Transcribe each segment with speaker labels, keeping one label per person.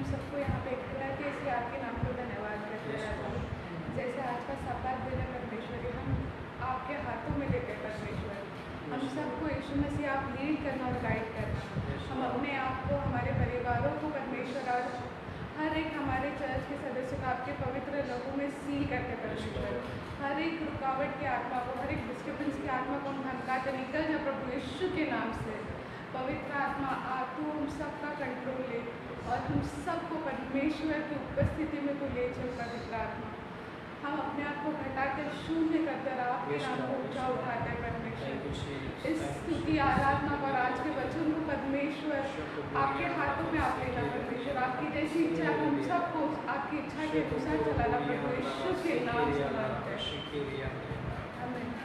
Speaker 1: सबको यहाँ पे इकट्ठा किया, इसलिए आपके नाम को धन्यवाद करते हैं। जैसे आज का शपथ दिन है परमेश्वर, हम आपके हाथों में लेते हैं परमेश्वर। हम सबको यीशु मसीह आप लीड करना और गाइड करना। हम अपने आप को, हमारे परिवारों को परमेश्वर और हर एक हमारे चर्च के सदस्य को आपके पवित्र लोगों में सील करते परमेश्वर। हर एक रुकावट की आत्मा को, हर एक डिस्टर्बेंस की आत्मा को हम धमकाते, निकल जा प्रभु यीशु के नाम से। पवित्र आत्मा आ, तू हम सबका कंट्रोल ले और हम सबको परमेश्वर की उपस्थिति में तो ले चल। पवित्र आत्मा, हम अपने आप को घटाकर शून्य करते और आपके नाम को ऊंचा उठाते हैं परमेश्वर। इस स्तुति आराधना और आज के वचन को परमेश्वर आपके हाथों में आप लेना परमेश्वर। आपकी जैसी इच्छा हम सबको आपकी इच्छा के अनुसार चलाना प्रभु यीशु के नाम से मांगते हैं। आमीन।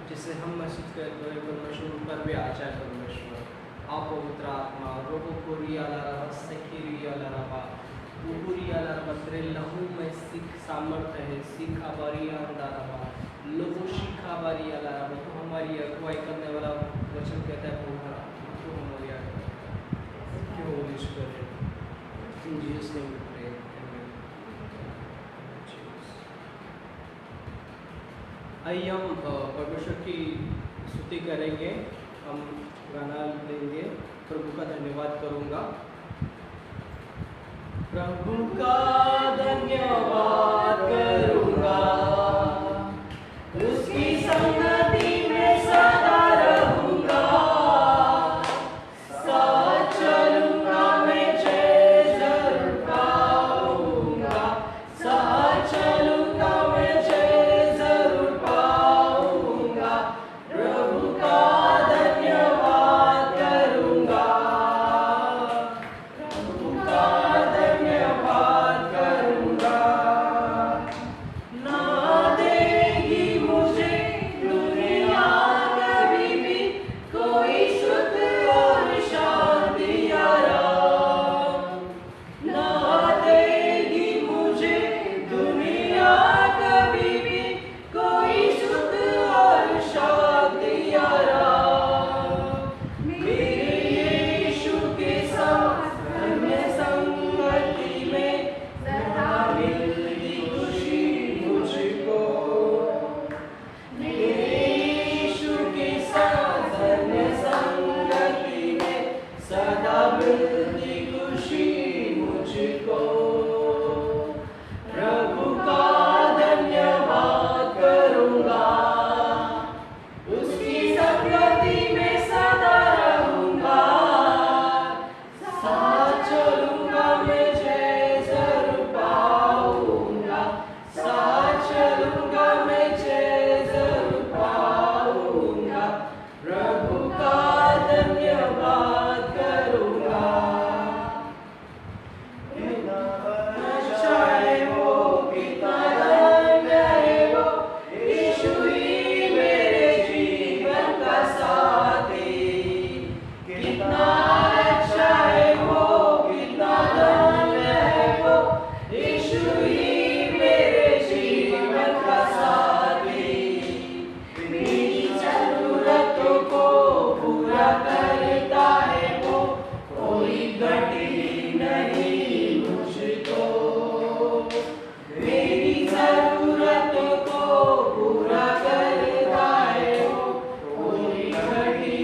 Speaker 2: जिसे हम महसूस करते हैं परमेश्वर पर भी आ जाए परमेश्वर। आप पवित्र आत्मा रोबो कोरिया लारा सखीरिया लारा बा पूरिया लारा बत्रे लहू में सीख सामर्थ्य है, सीखा बारी अंदारा लोगों सीखा बारी अलारा, तो हमारी अगुवाई करने वाला वचन कहता है पवित्र आत्मा तो हमारी अगुवाई क्यों holy spirit in Jesus name we pray amen. आइए हम परमेश्वर की स्तुति करेंगे, हम गाना लेंगे, प्रभु का धन्यवाद करूंगा। प्रभु का धन्यवाद करूंगा, उसकी संगति में सदा रहूंगा, साथ चलूंगा मैं जय जरूर पाऊंगा, साथ चलूंगा मैं जय जरूर पाऊंगा, प्रभु का धन्यवाद करूंगा, प्रभु का धन्यवाद करूंगा। ना देगी मुझे दुनिया कभी भी कोई सुख और शांति आराम, ना देगी मुझे दुनिया कभी भी कोई सुख और शांति आराम। मेरे यीशु के साथ धन्य संगति में सदा मिलती खुशी मुझको, मेरे यीशु के साथ धन्य संगति में सदा मिलती खुशी मुझको। प्रभु का धन्यवाद करूंगा, उसकी संगति में सदा रहूंगा, साथ चलूंगा मैं जय जरूर पाऊंगा, साथ चलूंगा मैं जय जरूर पाऊंगा, प्रभु का धन्यवाद करूंगा। कितना अच्छा है वो, कितना धन्य है वो, यीशु ही मेरे जीवन का साथी। कितना अच्छा है वो, कितना धन्य है वो, यीशु ही मेरे जीवन का साथी। मेरी जरूरतों को पूरा करता है वो, कोई घटी नहीं मुझको। मेरी जरूरतों को पूरा करता है वो, कोई घटी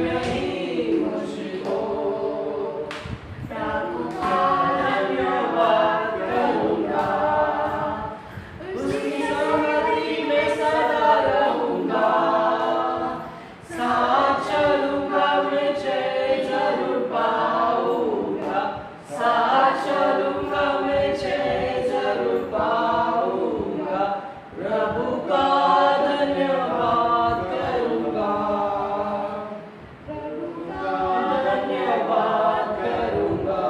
Speaker 2: नहीं मुझको। प्रभु का धन्यवाद करूंगा, उसकी संगति में सदा रहूंगा, साथ चलूंगा मैं जय जरूर पाऊंगा, साथ चलूंगा मैं जय जरूर पाऊंगा, प्रभु का धन्यवाद करूंगा, प्रभु का धन्यवाद करूंगा।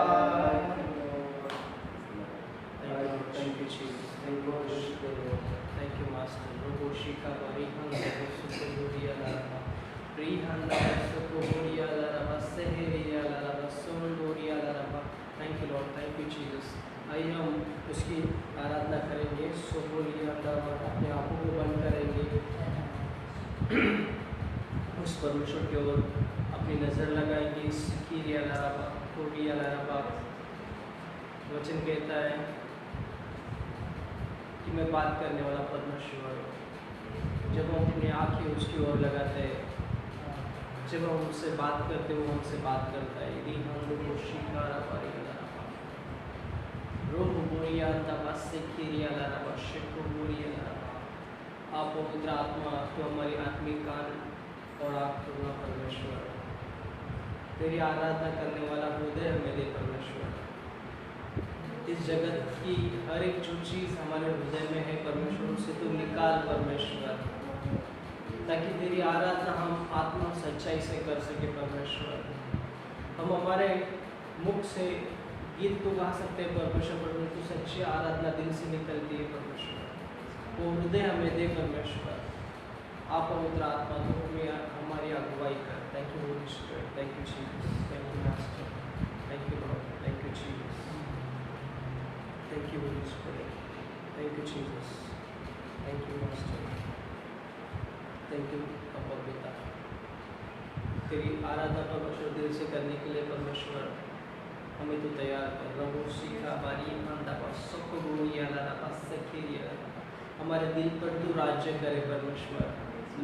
Speaker 2: Thank you, Jesus. Thank you, Holy Spirit. Thank you, Master. Robo shika bari handa sukuria la la, prihanda sukuria la la, seheria la la, sondoria la la. Thank you, Lord. Thank you, Jesus. आइए हम उसकी आराधना करेंगे, सोबोलिया अपने आंखों को बंद करेंगे, उस परमेश्वर की ओर अपनी नज़र लगाएंगे। सिकिरिया लाराबा, कोरिया लाराबा, वचन कहता है कि मैं बात करने वाला परमेश्वर हूँ। जब हम अपनी आँखें उसकी ओर लगाते हैं, जब हम उससे बात करते हैं, वो हमसे बात करता है। यदि हम लोग को शिकारा पारी रोह बोरिया तबस से किरिया लाराबा, शिको बोरिया लाराबा। आप पवित्र आत्मा तो हमारी आत्मिक कान और आप खुदा परमेश्वर, तेरी आराधना करने वाला हृदय हमें दे परमेश्वर। इस जगत की हर एक जो चीज़ हमारे हृदय में है परमेश्वर, उसे तो निकाल परमेश्वर, ताकि तेरी आराधना हम आत्मा सच्चाई से कर सके परमेश्वर। हम हमारे मुख से गीत तो गा सकते हैं परमेश्वर, परंतु सच्ची आराधना दिल से निकलती है परमेश्वर, वो हृदय हमें दे परमेश्वर। आप पवित्र आत्मा तो हमें हमारी अगुवाई कर। Thank you Holi spirit, thank you Jesus, thank you master, thank you Lord, thank you Jesus, thank you Holi spirit. Thank you, Jesus. Thank you, Master. Thank you, अब्बा पिता। तेरी आराधना परमेश्वर दिल से करने के लिए परमेश्वर हमें तो तैयार कर। रबो सीखा बारी मानदा बस सबको बोलिया ला बस सखिया। हमारे दिल पर तू राज्य करे परमेश्वर।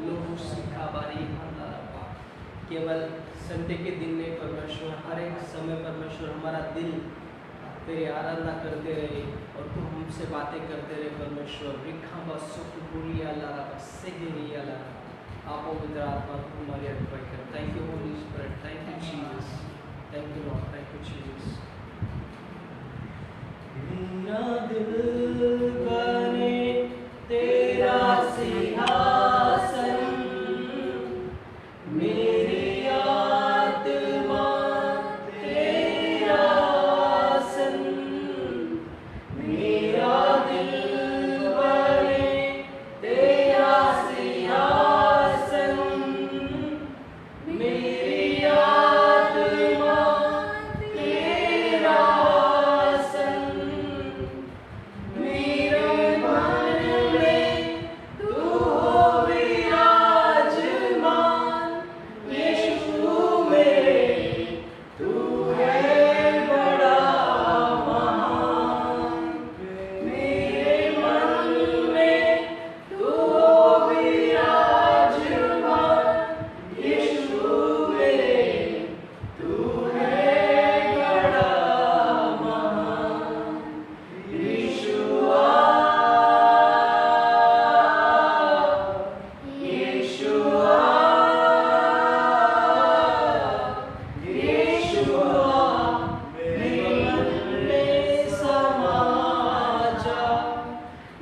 Speaker 2: लोगों सीखा बारी मानदा बा। केवल संडे के दिन में परमेश्वर हर एक समय परमेश्वर हमारा दिल तेरी आराधना करते रहे और तू हमसे बातें करते रहे परमेश्वर। रिखा बस सबको बोलिया ला बस सखिया ला। आप पवित्र आत्मा को हमारी अगुवाई कर। Thank you Holi spirit. Thank you Jesus. Thank you Lord. Thank you Jesus. मेरा दिल बने तेरा सिंहासन, मेरी आत्मा तेरा आसन। मेरा दिल बने तेरा सिंहासन, मेरी आत्मा तेरा आसन। मेरे मन में तू हो विराजमान, यीशु मेरे तू है बड़ा महान। मेरे मन में तू हो विराजमान, यीशु मेरे तू है बड़ा महान। यीशुआ यीशुआ यीशुआ मेरे मन में समा जा।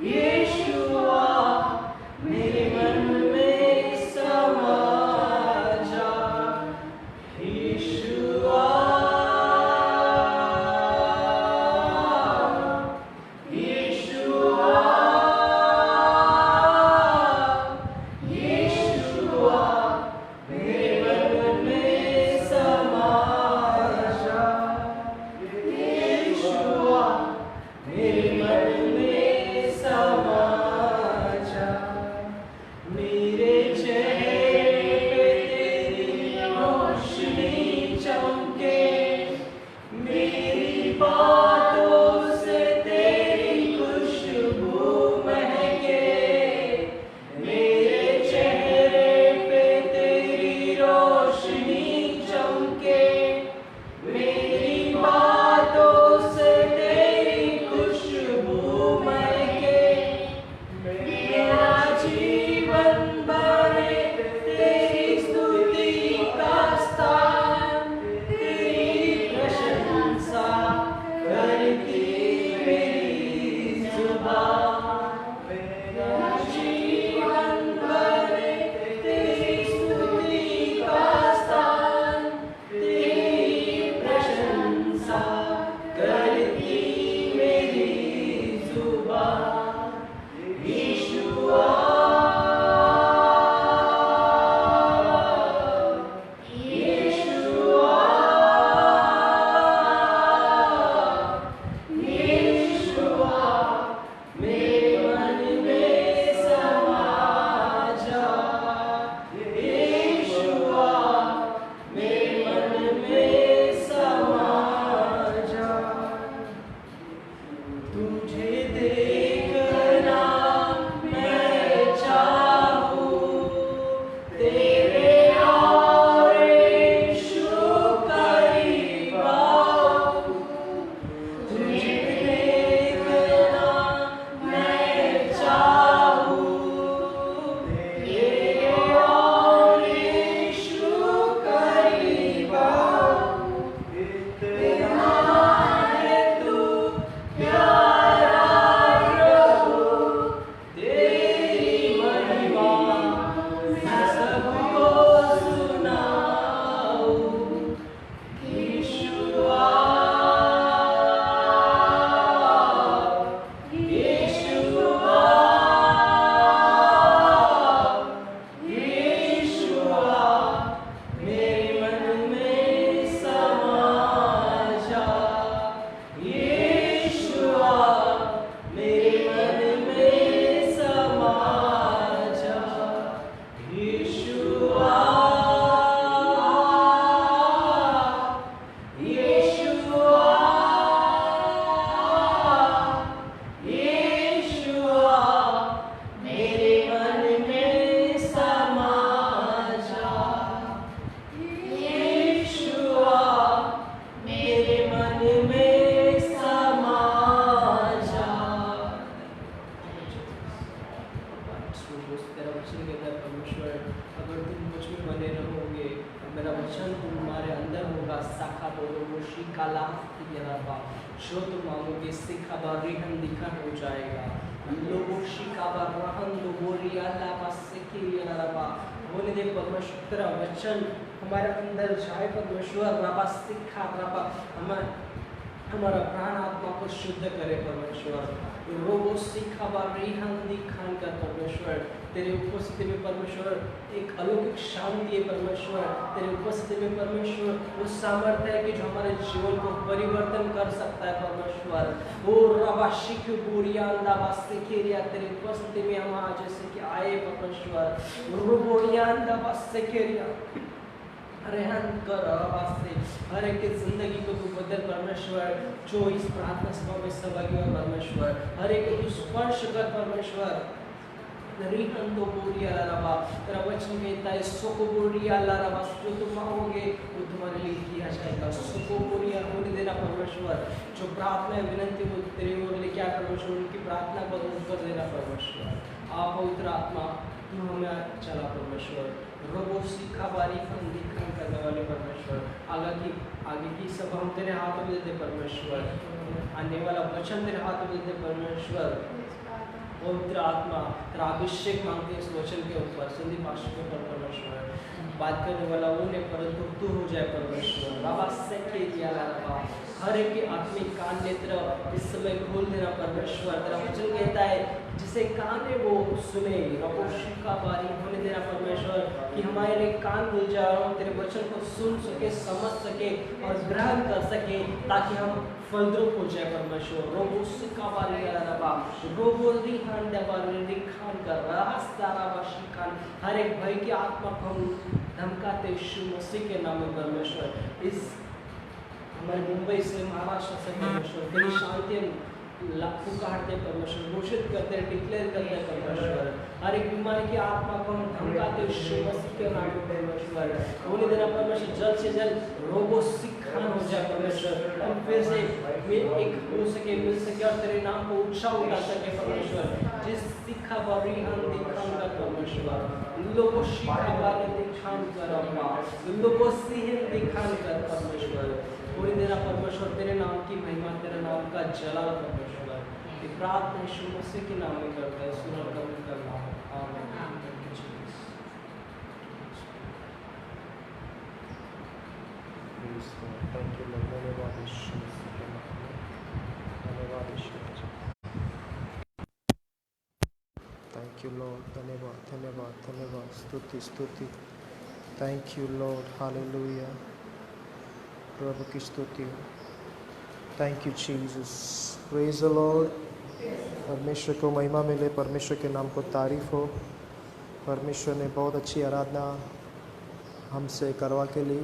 Speaker 2: यीशुआ मेरे मन में समा जा। यीशुआ यीशुआ यीशुआ मेरे मन में समा जा। यीशुआ मेरे मन में समा जा। मेरे चेहरे पे तेरी रोशनी चमके, मेरी बातों से तेरी खुशबू महके। मेरे चेहरे पे तेरी रोशनी चमके, मेरी बातों से तेरी खुशबू महके। मेरा जीवन बने तेरी स्तुति का स्थान, तेरी प्रशंसा करती मेरी जुबान। मेरा जीवन बने तेरी स्तुति का स्थान, तेरी प्रशंसा करती मेरी जुबान। यीशुआ यीशुआ यीशुआ मेरे मन में समा जा। यीशुआ मेरे मन में समा जा। तुझे देख जो तुम मांगोगे सिखा रिहन दिखन हो जाएगा। लोगों शिकाबा रहन दो बोरिया लाबा सिकिरिया लाबा होने दे परमेश्वर तेरा वचन हमारे अंदर जाए परमेश्वर लाबा सिखा लाबा हमारा प्राण आत्मा को शुद्ध करे परमेश्वर। रोगो सिखाबा रिहन दिखन कर परमेश्वर तेरे उपस्थिति में परमेश्वर एक अलौकिक शांति है परमेश्वर। तेरे उपस्थिति में परमेश्वर वो सामर्थ्य है कि जो हमारे जीवन को परिवर्तन कर सकता है परमेश्वर। ओ रबाशिक बुरिया अंदाबास्तिकेरिया तेरे उपस्थिति में हम आज जैसे कि आए परमेश्वर। रुबोरिया अंदाबास्तिकेरिया रहन कर वास्ते हर एक की जिंदगी को तू बदल परमेश्वर। जो इस प्रार्थना सभा में सहभागी हो परमेश्वर हर एक को तू स्पर्श कर परमेश्वर। रिहन दो बोरिया लाबा तेरा वचन कहता है सोको बोरिया लाबा जो तुम मांगोगे वो तुम्हारे लिए किया जाएगा। सोको बोरिया होने देना परमेश्वर। जो प्रार्थना विनंती वो तेरे ओर लेके आ परमेश्वर उनकी प्रार्थना को उत्तर देना परमेश्वर। आप पवित्र आत्मा तू हमें चला परमेश्वर। रोबो सीखा बारी फन दिखन करने वाले परमेश्वर आगे की सब हम तेरे हाथों में देते परमेश्वर। आने वाला वचन तेरे हाथों में देते परमेश्वर। पवित्र आत्मा तेरा अभिषेक मांगते इस वचन के ऊपर सिंधी भाषा के ऊपर परमेश्वर। बात करने वाला वो नहीं परंतु तू हो जाए परमेश्वर। राबा से के दिया राबा हर एक के आत्मिक कान नेत्र इस समय खोल देना परमेश्वर। तेरा वचन कहता है जिसे कान है वो सुने। रबोशी का बारी होने देना परमेश्वर कि हमारे कान खुल जाए और तेरे वचन को सुन सके समझ सके और ग्रहण कर सके ताकि हम फलद्रुप हो जाए परमेश्वर। रोबोशी का बारी राबा रोबोली खान देवाली खान कर रास्ता राबा शिकान हर एक भाई की आत्मा को हम धमकाते यीशु मसीह के नाम में परमेश्वर। इस हमारे मुंबई से महाराष्ट्र से परमेश्वर तेरी शांति लाखों काटते परमेश्वर घोषित करते डिक्लेयर करते परमेश्वर। हर एक बीमारी की आत्मा को हम धमकाते यीशु मसीह के नाम में परमेश्वर। होने देना परमेश्वर जल्द से जल्द रोगों सिखान हो जाए परमेश्वर। हम फिर से एक हो सके मिल सके और तेरे नाम को ऊंचा उठा सके परमेश्वर। जिस सिखा बारी हम दिखान कर परमेश्वर लोगों शिखा बारी दिखान कर लोगों सिंह दिखान कर परमेश्वर। होने देना परमेश्वर तेरे नाम की महिमा तेरे नाम का जलाल परमेश्वर। प्रार्थना यीशु मसीह के नाम में करता है सुना कबूल करना आमीन।
Speaker 3: Thank you Lord. धन्यवाद यीशु मसीह के नाम में। धन्यवाद यीशु। Thank you Lord. धन्यवाद धन्यवाद धन्यवाद स्तुति स्तुति। Thank you Lord. हालेलुया प्रभु की स्तुति। Thank you Jesus. Praise the Lord. परमेश्वर को महिमा मिले। परमेश्वर के नाम को तारीफ हो। परमेश्वर ने बहुत अच्छी आराधना हमसे करवा के ली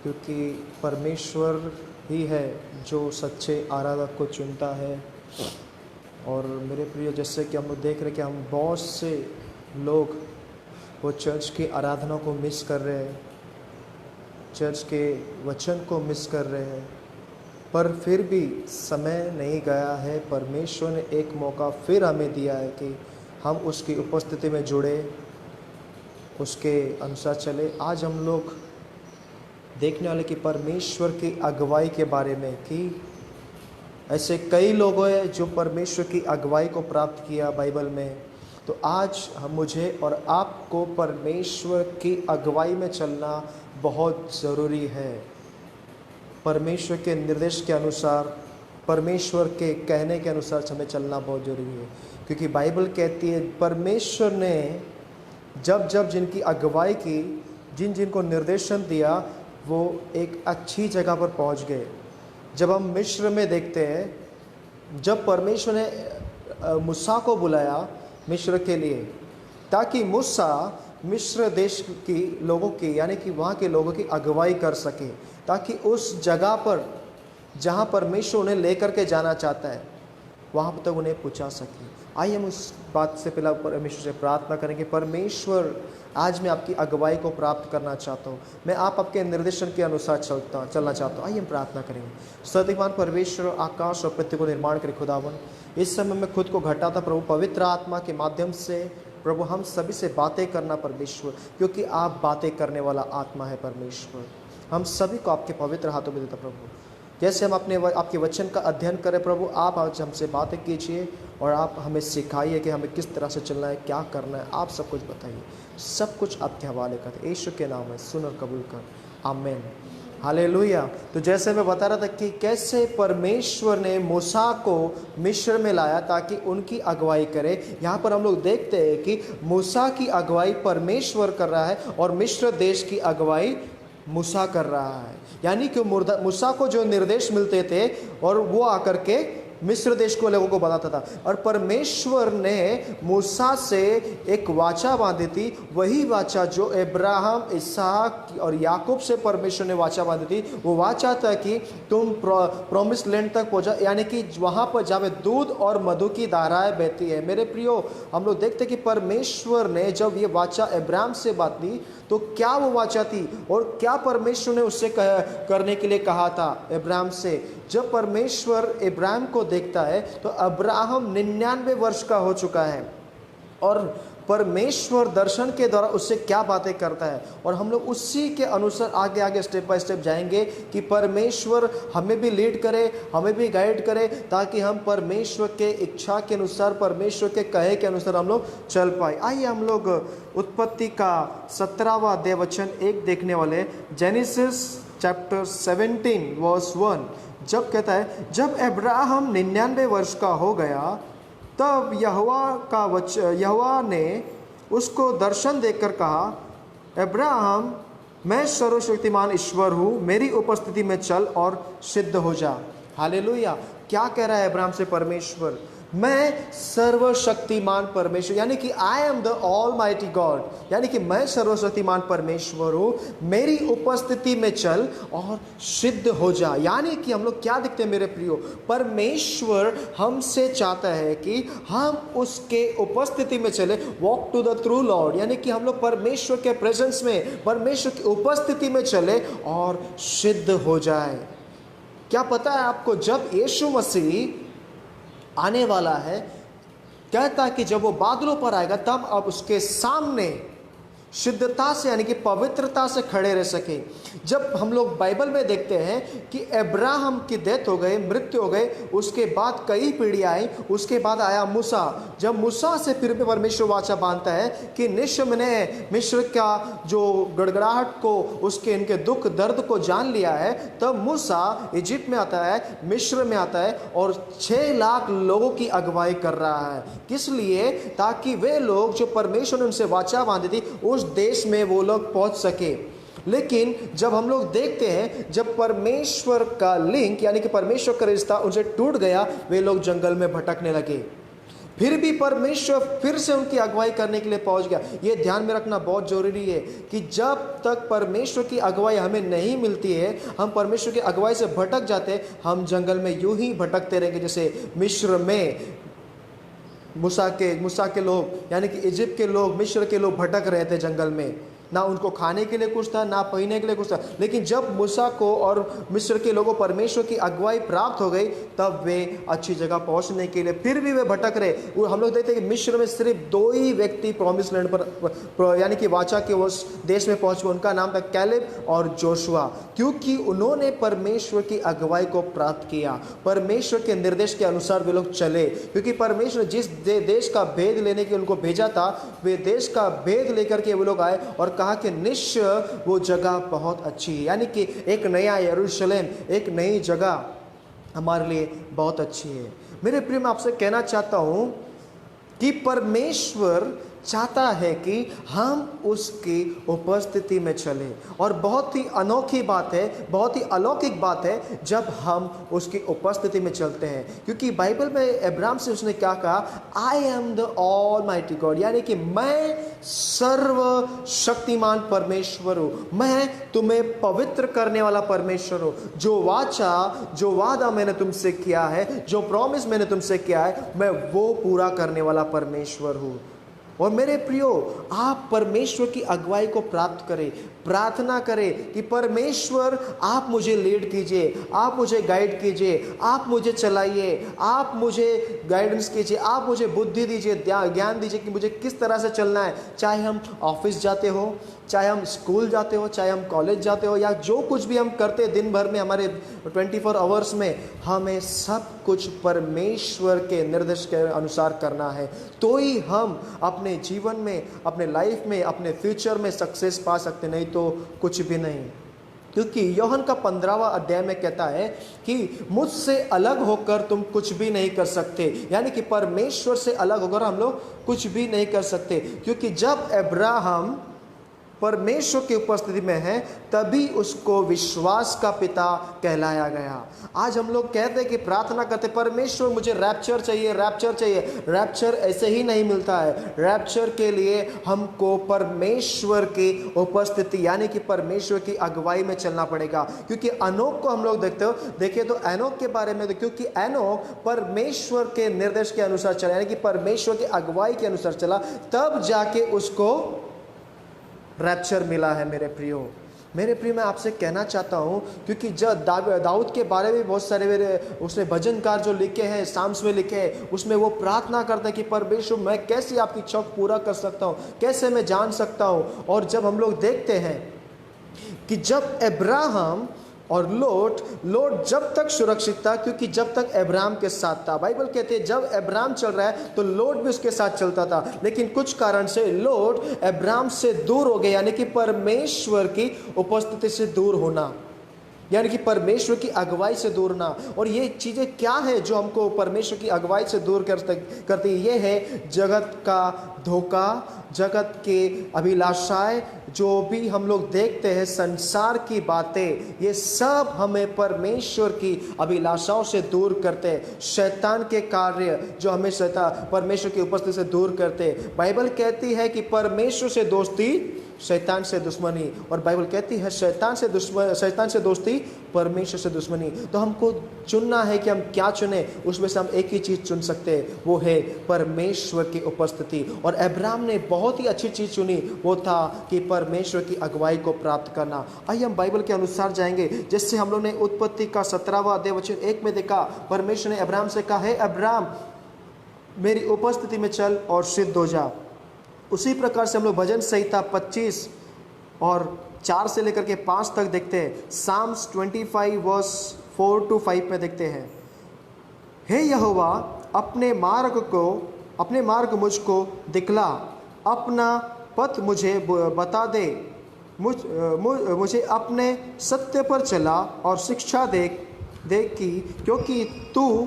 Speaker 3: क्योंकि परमेश्वर ही है जो सच्चे आराधक को चुनता है। और मेरे प्रिय जैसे कि हम लोग देख रहे हैं कि हम बहुत से लोग वो चर्च की आराधना को मिस कर रहे हैं, चर्च के वचन को मिस कर रहे हैं, पर फिर भी समय नहीं गया है। परमेश्वर ने एक मौका फिर हमें दिया है कि हम उसकी उपस्थिति में जुड़े, उसके अनुसार चले। आज हम लोग देखने वाले कि परमेश्वर की अगुवाई के बारे में कि ऐसे कई लोग हैं जो परमेश्वर की अगुवाई को प्राप्त किया बाइबल में। तो आज मुझे और आपको परमेश्वर की अगुवाई में चलना बहुत ज़रूरी है। परमेश्वर के निर्देश के अनुसार, परमेश्वर के कहने के अनुसार हमें चलना बहुत ज़रूरी है क्योंकि बाइबल कहती है परमेश्वर ने जब जब जिनकी अगुवाई की, जिन जिन को निर्देशन दिया, वो एक अच्छी जगह पर पहुंच गए। जब हम मिस्र में देखते हैं, जब परमेश्वर ने मूसा को बुलाया मिस्र के लिए ताकि मूसा मिस्र देश की लोगों की यानी कि वहाँ के लोगों की अगुवाई कर सके, ताकि उस जगह पर जहाँ परमेश्वर उन्हें लेकर के जाना चाहता है वहाँ तक तो उन्हें पहुँचा सके। आइए हम उस बात से पहले परमेश्वर से प्रार्थना करेंगे। परमेश्वर, आज मैं आपकी अगुवाई को प्राप्त करना चाहता हूँ, मैं आपके निर्देशन के अनुसार चलना चाहता हूँ। आइए हम प्रार्थना करेंगे। सर्वशक्तिमान परमेश्वर, आकाश और पृथ्वी को निर्माण करे खुदावन, इस समय मैं खुद को घटाता प्रभु पवित्र आत्मा के माध्यम से प्रभु हम सभी से बातें करना परमेश्वर, क्योंकि आप बातें करने वाला आत्मा है परमेश्वर। हम सभी को आपके पवित्र हाथों में देता प्रभु, जैसे हम आपके वचन का अध्ययन करें प्रभु, आप आज हमसे बातें कीजिए और आप हमें सिखाइए कि हमें किस तरह से चलना है, क्या करना है, आप सब कुछ बताइए। सब कुछ आपके हवाले कर, यीशु के नाम में सुन और कबूल कर, आमीन, हालेलुया। तो जैसे मैं बता रहा था कि कैसे परमेश्वर ने मूसा को मिस्र में लाया ताकि उनकी अगुवाई करे। यहाँ पर हम लोग देखते हैं कि मूसा की अगुवाई परमेश्वर कर रहा है और मिस्र देश की अगुवाई मूसा कर रहा है। यानी कि मूसा को जो निर्देश मिलते थे और वो आकर के मिस्र देश को लोगों को बताता था, और परमेश्वर ने मूसा से एक वाचा बांधी थी। वही वाचा जो अब्राहम, इसहाक और याकूब से परमेश्वर ने वाचा बांधी थी। वो वाचा था कि तुम प्रॉमिस लैंड तक पहुंचा, यानी कि वहां पर जहाँ दूध और मधु की धाराएं बहती है। मेरे प्रियो, हम लोग देखते कि परमेश्वर ने जब ये वाचा अब्राहम से बात की तो क्या वो वाचा थी और क्या परमेश्वर ने उससे करने के लिए कहा था अब्राहम से। जब परमेश्वर अब्राहम को देखता है तो अब्राहम 99 वर्ष का हो चुका है और परमेश्वर दर्शन के द्वारा उससे क्या बातें करता है, और हम लोग उसी के अनुसार आगे आगे स्टेप बाय स्टेप जाएंगे कि परमेश्वर हमें भी लीड करे, हमें भी गाइड करे, ताकि हम परमेश्वर के इच्छा के अनुसार, परमेश्वर के कहे के अनुसार हम लोग चल पाए। आइए हम लोग उत्पत्ति का 17वां अध्याय वचन 1 देखने वाले। जेनेसिस चैप्टर 17 वर्स 1 जब कहता है, जब अब्राहम 99 वर्ष का हो गया तब यहोवा ने उसको दर्शन देकर कहा, अब्राहम, मैं सर्वशक्तिमान ईश्वर हूँ, मेरी उपस्थिति में चल और सिद्ध हो जा। हालेलुया। क्या कह रहा है अब्राहम से परमेश्वर? मैं सर्वशक्तिमान परमेश्वर, यानी कि I am the almighty God, यानी कि मैं सर्वशक्तिमान परमेश्वर हूँ, मेरी उपस्थिति में चल और सिद्ध हो जा। यानी कि हम लोग क्या दिखते हैं मेरे प्रियो, परमेश्वर हमसे चाहता है कि हम उसके उपस्थिति में चले, walk to the true lord, यानी कि हम लोग परमेश्वर के प्रेजेंस में, परमेश्वर की उपस्थिति में चले और सिद्ध हो जाए। क्या पता है आपको, जब यीशु मसीह आने वाला है, कहता है कि जब वो बादलों पर आएगा तब आप उसके सामने शुद्धता से, यानी कि पवित्रता से खड़े रह सके। जब हम लोग बाइबल में देखते हैं कि अब्राहम की डेथ हो गई, मृत्यु हो गई, उसके बाद कई पीढ़ियाँ आई, उसके बाद आया मूसा। जब मूसा से फिर भी परमेश्वर वाचा बांधता है कि निश्चय मैंने मिस्र का जो गड़गड़ाहट को, उसके इनके दुख दर्द को जान लिया है, तब मूसा इजिप्ट में आता है, मिस्र में आता है और 6 लाख लोगों की अगुवाई कर रहा है। किस लिए? ताकि वे लोग जो परमेश्वर ने उनसे वाचा बांधी थी उस देश में वो लोग पहुंच सके। लेकिन जब हम लोग देखते हैं, जब परमेश्वर का लिंक, यानी कि परमेश्वर का रिश्ता उनसे टूट गया, वे लोग जंगल में भटकने लगे। फिर भी परमेश्वर फिर से उनकी अगुवाई करने के लिए पहुंच गया। ये ध्यान में रखना बहुत जरूरी है कि जब तक परमेश्वर की अगुवाई हमें नहीं मिलती है, हम परमेश्वर की अगुवाई से भटक जाते हैं, हम जंगल में यूं ही भटकते रहेंगे। जैसे मिस्र में मूसा के लोग, यानी कि इजिप्ट के लोग, मिस्र के लोग भटक रहे थे जंगल में, ना उनको खाने के लिए कुछ था, ना पहनने के लिए कुछ था। लेकिन जब मूसा को और मिस्र के लोगों परमेश्वर की अगुवाई प्राप्त हो गई, तब वे अच्छी जगह पहुंचने के लिए, फिर भी वे भटक रहे। वो हम लोग देखते हैं कि मिस्र में सिर्फ 2 ही व्यक्ति प्रॉमिस लैंड पर, यानी कि वाचा के उस देश में पहुंच गए। उनका नाम था कैलेब और जोशुआ, क्योंकि उन्होंने परमेश्वर की अगुवाई को प्राप्त किया, परमेश्वर के निर्देश के अनुसार वे लोग चले। क्योंकि परमेश्वर जिस देश का भेद लेने के उनको भेजा था, वे देश का भेद लेकर के वो लोग आए और कहा कि निश्चय वो जगह बहुत अच्छी है, यानी कि एक नया यरूशलेम, एक नई जगह हमारे लिए बहुत अच्छी है। मेरे प्रिय, मैं आपसे कहना चाहता हूं कि परमेश्वर चाहता है कि हम उसकी उपस्थिति में चलें, और बहुत ही अनोखी बात है, बहुत ही अलौकिक बात है जब हम उसकी उपस्थिति में चलते हैं। क्योंकि बाइबल में अब्राहम से उसने क्या कहा, I am the almighty God, यानी कि मैं सर्वशक्तिमान परमेश्वर हूँ, मैं तुम्हें पवित्र करने वाला परमेश्वर हूँ। जो वाचा, जो वादा मैंने तुमसे किया है, जो प्रॉमिस मैंने तुमसे किया है, मैं वो पूरा करने वाला परमेश्वर हूँ। और मेरे प्रियो, आप परमेश्वर की अगुवाई को प्राप्त करें, प्रार्थना करें कि परमेश्वर आप मुझे लीड कीजिए, आप मुझे गाइड कीजिए, आप मुझे चलाइए, आप मुझे गाइडेंस कीजिए, आप मुझे बुद्धि दीजिए, ज्ञान दीजिए कि मुझे किस तरह से चलना है। चाहे हम ऑफिस जाते हो, चाहे हम स्कूल जाते हो, चाहे हम कॉलेज जाते हो, या जो कुछ भी हम करते दिन भर में हमारे 24 आवर्स में, हमें सब कुछ परमेश्वर के निर्देश के अनुसार करना है। तो ही हम अपने जीवन में, अपने लाइफ में, अपने फ्यूचर में सक्सेस पा सकते, नहीं तो कुछ भी नहीं। क्योंकि यूहन्ना का 15वां अध्याय में कहता है कि मुझसे अलग होकर तुम कुछ भी नहीं कर सकते, यानी कि परमेश्वर से अलग होकर हम लोग कुछ भी नहीं कर सकते। क्योंकि जब अब्राहम परमेश्वर की उपस्थिति में है, तभी उसको विश्वास का पिता कहलाया गया। आज हम लोग कहते हैं कि प्रार्थना करते, परमेश्वर मुझे रैप्चर चाहिए, रैप्चर चाहिए। रैप्चर ऐसे ही नहीं मिलता है। रैप्चर के लिए हमको परमेश्वर की उपस्थिति यानी कि परमेश्वर की अगुवाई में चलना पड़ेगा। क्योंकि एनोक को हम लोग देखिए तो एनोक के बारे में, क्योंकि एनोक परमेश्वर के निर्देश के अनुसार चला, यानी कि परमेश्वर की अगुवाई के अनुसार चला, तब जाके उसको रैप्चर मिला है। मेरे प्रियो मैं आपसे कहना चाहता हूँ, क्योंकि जब दाऊद के बारे में बहुत सारे उसने भजनकार जो लिखे हैं, साम्स में लिखे हैं, उसमें वो प्रार्थना करता है कि परमेश्वर मैं कैसे आपकी इच्छा को पूरा कर सकता हूँ, कैसे मैं जान सकता हूँ। और जब हम लोग देखते हैं कि जब अब्राहम और लोट जब तक सुरक्षित था, क्योंकि जब तक अब्राहम के साथ था, बाइबल कहते हैं जब अब्राहम चल रहा है तो लोट भी उसके साथ चलता था। लेकिन कुछ कारण से लोट अब्राहम से दूर हो गए, यानी कि परमेश्वर की उपस्थिति से दूर होना, यानी कि परमेश्वर की अगुवाई से दूर ना। और ये चीज़ें क्या है जो हमको परमेश्वर की अगुवाई से दूर करती है? ये है जगत का धोखा, जगत के अभिलाषाएं, जो भी हम लोग देखते हैं, संसार की बातें, ये सब हमें परमेश्वर की अभिलाषाओं से दूर करते हैं। शैतान के कार्य जो हमें परमेश्वर की उपस्थिति से दूर करते हैं। बाइबल कहती है कि परमेश्वर से दोस्ती शैतान से दुश्मनी, और बाइबल कहती है शैतान से दोस्ती परमेश्वर से दुश्मनी। तो हमको चुनना है कि हम क्या चुने। उसमें से हम एक ही चीज़ चुन सकते हैं, वो है परमेश्वर की उपस्थिति। और अब्राहम ने बहुत ही अच्छी चीज़ चुनी, वो था कि परमेश्वर की अगुवाई को प्राप्त करना। आइए हम बाइबल के अनुसार जाएंगे, जिससे हम लोग ने उत्पत्ति का 17वां अध्याय वचन 1 में देखा, परमेश्वर ने अब्राहम से कहा, है अब्राहम मेरी उपस्थिति में चल और सिद्ध हो जा। उसी प्रकार से हम लोग भजन संहिता 25 और 4 से लेकर के 5 तक देखते हैं। साम्स 25 वर्स 4 to 5 में देखते हैं, हे यहोवा अपने मार्ग मुझको दिखला, अपना पथ मुझे बता दे, मुझे अपने सत्य पर चला और शिक्षा देख की, क्योंकि तू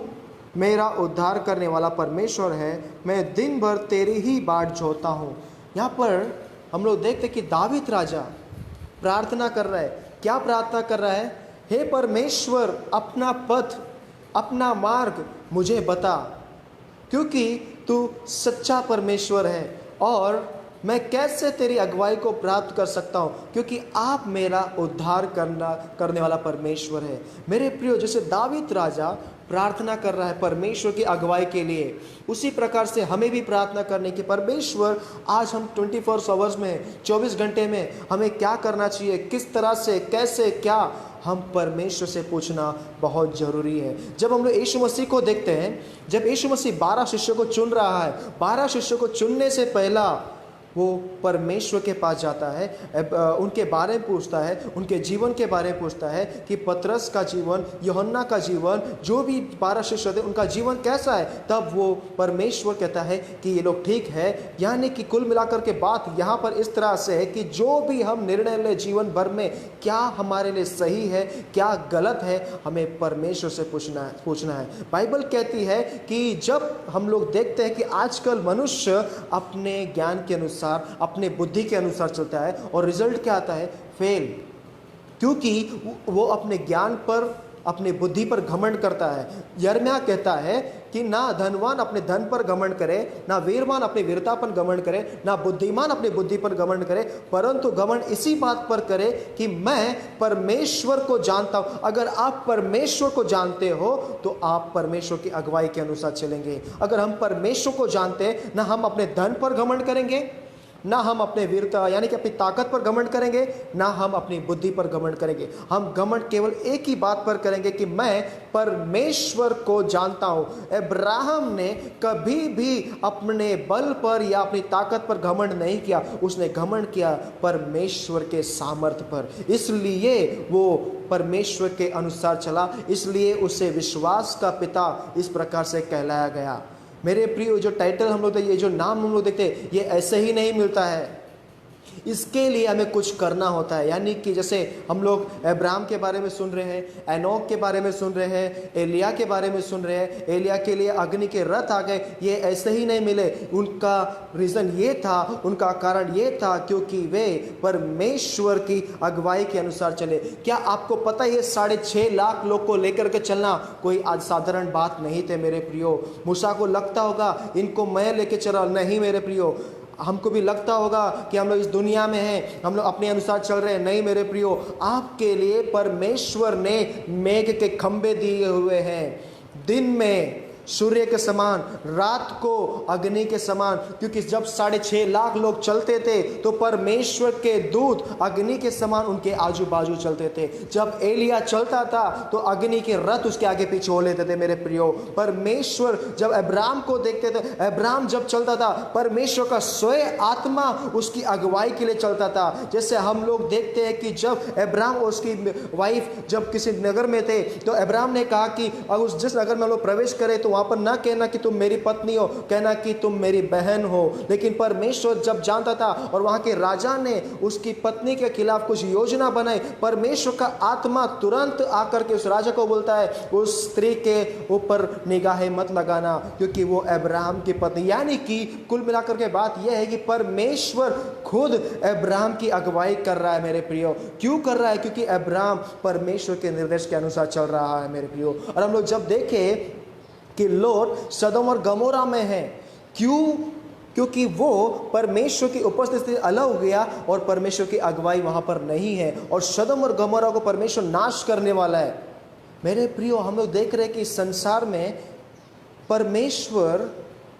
Speaker 3: मेरा उद्धार करने वाला परमेश्वर है, मैं दिन भर तेरी ही बाट जोहता हूँ। यहाँ पर हम लोग देखते कि दावीद राजा प्रार्थना कर रहा है। क्या प्रार्थना कर रहा है? हे परमेश्वर अपना पथ, अपना मार्ग मुझे बता, क्योंकि तू सच्चा परमेश्वर है और मैं कैसे तेरी अगुवाई को प्राप्त कर सकता हूँ, क्योंकि आप मेरा उद्धार करने वाला परमेश्वर है। मेरे प्रियो, जैसे दावीद राजा प्रार्थना कर रहा है परमेश्वर की अगुवाई के लिए, उसी प्रकार से हमें भी प्रार्थना करने की, परमेश्वर आज हम 24 आवर्स में, 24 घंटे में हमें क्या करना चाहिए, किस तरह से, कैसे, क्या, हम परमेश्वर से पूछना बहुत ज़रूरी है। जब हम लोग यीशु मसीह को देखते हैं, जब यीशु मसीह 12 शिष्यों को चुन रहा है, 12 शिष्यों को चुनने से पहला वो परमेश्वर के पास जाता है, उनके बारे में पूछता है, उनके जीवन के बारे में पूछता है कि पतरस का जीवन, यूहन्ना का जीवन, जो भी 12 शिष्य थे उनका जीवन कैसा है। तब वो परमेश्वर कहता है कि ये लोग ठीक है। यानी कि कुल मिलाकर के बात यहाँ पर इस तरह से है कि जो भी हम निर्णय ले जीवन भर में, क्या हमारे लिए सही है, क्या गलत है, हमें परमेश्वर से पूछना है। बाइबल कहती है कि जब हम लोग देखते हैं कि आजकल मनुष्य अपने ज्ञान के अनुसार, अपने बुद्धि के अनुसार चलता है, और रिजल्ट क्या आता है? फेल। क्योंकि वो अपने ज्ञान पर, अपनी बुद्धि पर घमंड करता है। यिर्मयाह कहता है कि ना धनवान अपने धन पर घमंड करे, ना वीरवान अपने वीरता पर घमंड करे, ना बुद्धिमान अपनी बुद्धि पर घमंड करे, परंतु घमंड इसी बात पर करे कि मैं परमेश्वर को जानता हूं। अगर आप परमेश्वर को जानते हो तो आप परमेश्वर की अगुवाई के अनुसार चलेंगे। अगर हम परमेश्वर को जानते हैं, ना हम अपने धन पर घमंड करेंगे, ना हम अपने वीरता यानी कि अपनी ताकत पर घमंड करेंगे, ना हम अपनी बुद्धि पर घमंड करेंगे। हम घमंड केवल एक ही बात पर करेंगे कि मैं परमेश्वर को जानता हूं। अब्राहम ने कभी भी अपने बल पर या अपनी ताकत पर घमंड नहीं किया, उसने घमंड किया परमेश्वर के सामर्थ्य पर। इसलिए वो परमेश्वर के अनुसार चला, इसलिए उसे विश्वास का पिता इस प्रकार से कहलाया गया। मेरे प्रिय, जो टाइटल हम लोग, ये जो नाम हम लोग देखते, ये ऐसे ही नहीं मिलता है, इसके लिए हमें कुछ करना होता है। यानी कि जैसे हम लोग अब्राहम के बारे में सुन रहे हैं, एनोक के बारे में सुन रहे हैं, एलिया के बारे में सुन रहे हैं, एलिया के लिए अग्नि के रथ आ गए, ये ऐसे ही नहीं मिले। उनका रीज़न ये था, उनका कारण ये था क्योंकि वे परमेश्वर की अगुवाई के अनुसार चले। क्या आपको पता है, ये 6.5 लाख लोग को लेकर के चलना कोई आज साधारण बात नहीं थे मेरे प्रियो। मूसा को लगता होगा इनको मैं लेके चला, नहीं मेरे प्रियो, हमको भी लगता होगा कि हम लोग इस दुनिया में हैं, हम लोग अपने अनुसार चल रहे हैं, नहीं मेरे प्रियो, आपके लिए परमेश्वर ने मेघ के खंभे दिए हुए हैं, दिन में सूर्य के समान, रात को अग्नि के समान। क्योंकि जब 6.5 लाख लोग चलते थे तो परमेश्वर के दूत अग्नि के समान उनके आजू बाजू चलते थे। जब एलिया चलता था तो अग्नि के रथ उसके आगे पीछे हो लेते थे मेरे प्रियो। परमेश्वर जब अब्राहम को देखते थे, अब्राहम जब चलता था, परमेश्वर का स्वयं आत्मा उसकी अगुवाई के लिए चलता था। जैसे हम लोग देखते हैं कि जब अब्राहम और उसकी वाइफ जब किसी नगर में थे तो अब्राहम ने कहा कि उस जिस नगर में हम लोग प्रवेश करें तो वहां पर ना कहना कि तुम मेरी पत्नी हो, कहना कि तुम मेरी बहन हो। लेकिन परमेश्वर जब जानता था और वहां के राजा ने उसकी पत्नी के खिलाफ कुछ योजना बनाई, परमेश्वर का आत्मा तुरंत आकर के उस राजा को बोलता है उस स्त्री के ऊपर निगाहें मत लगाना क्योंकि वो अब्राहम की पत्नी। यानी कि कुल मिलाकर के बात यह है कि परमेश्वर खुद अब्राहम की अगुवाई कर रहा है मेरे प्रियो। क्यों कर रहा है? क्योंकि अब्राहम परमेश्वर के निर्देश के अनुसार चल रहा है मेरे प्रियो। और हम लोग जब देखें कि लोट सदोम और गमोरा में है, क्यों? क्योंकि वो परमेश्वर की उपस्थिति अलग हो गया और परमेश्वर की अगुवाई वहां पर नहीं है, और सदोम और गमोरा को परमेश्वर नाश करने वाला है। मेरे प्रियो, हम लोग देख रहे हैं कि संसार में परमेश्वर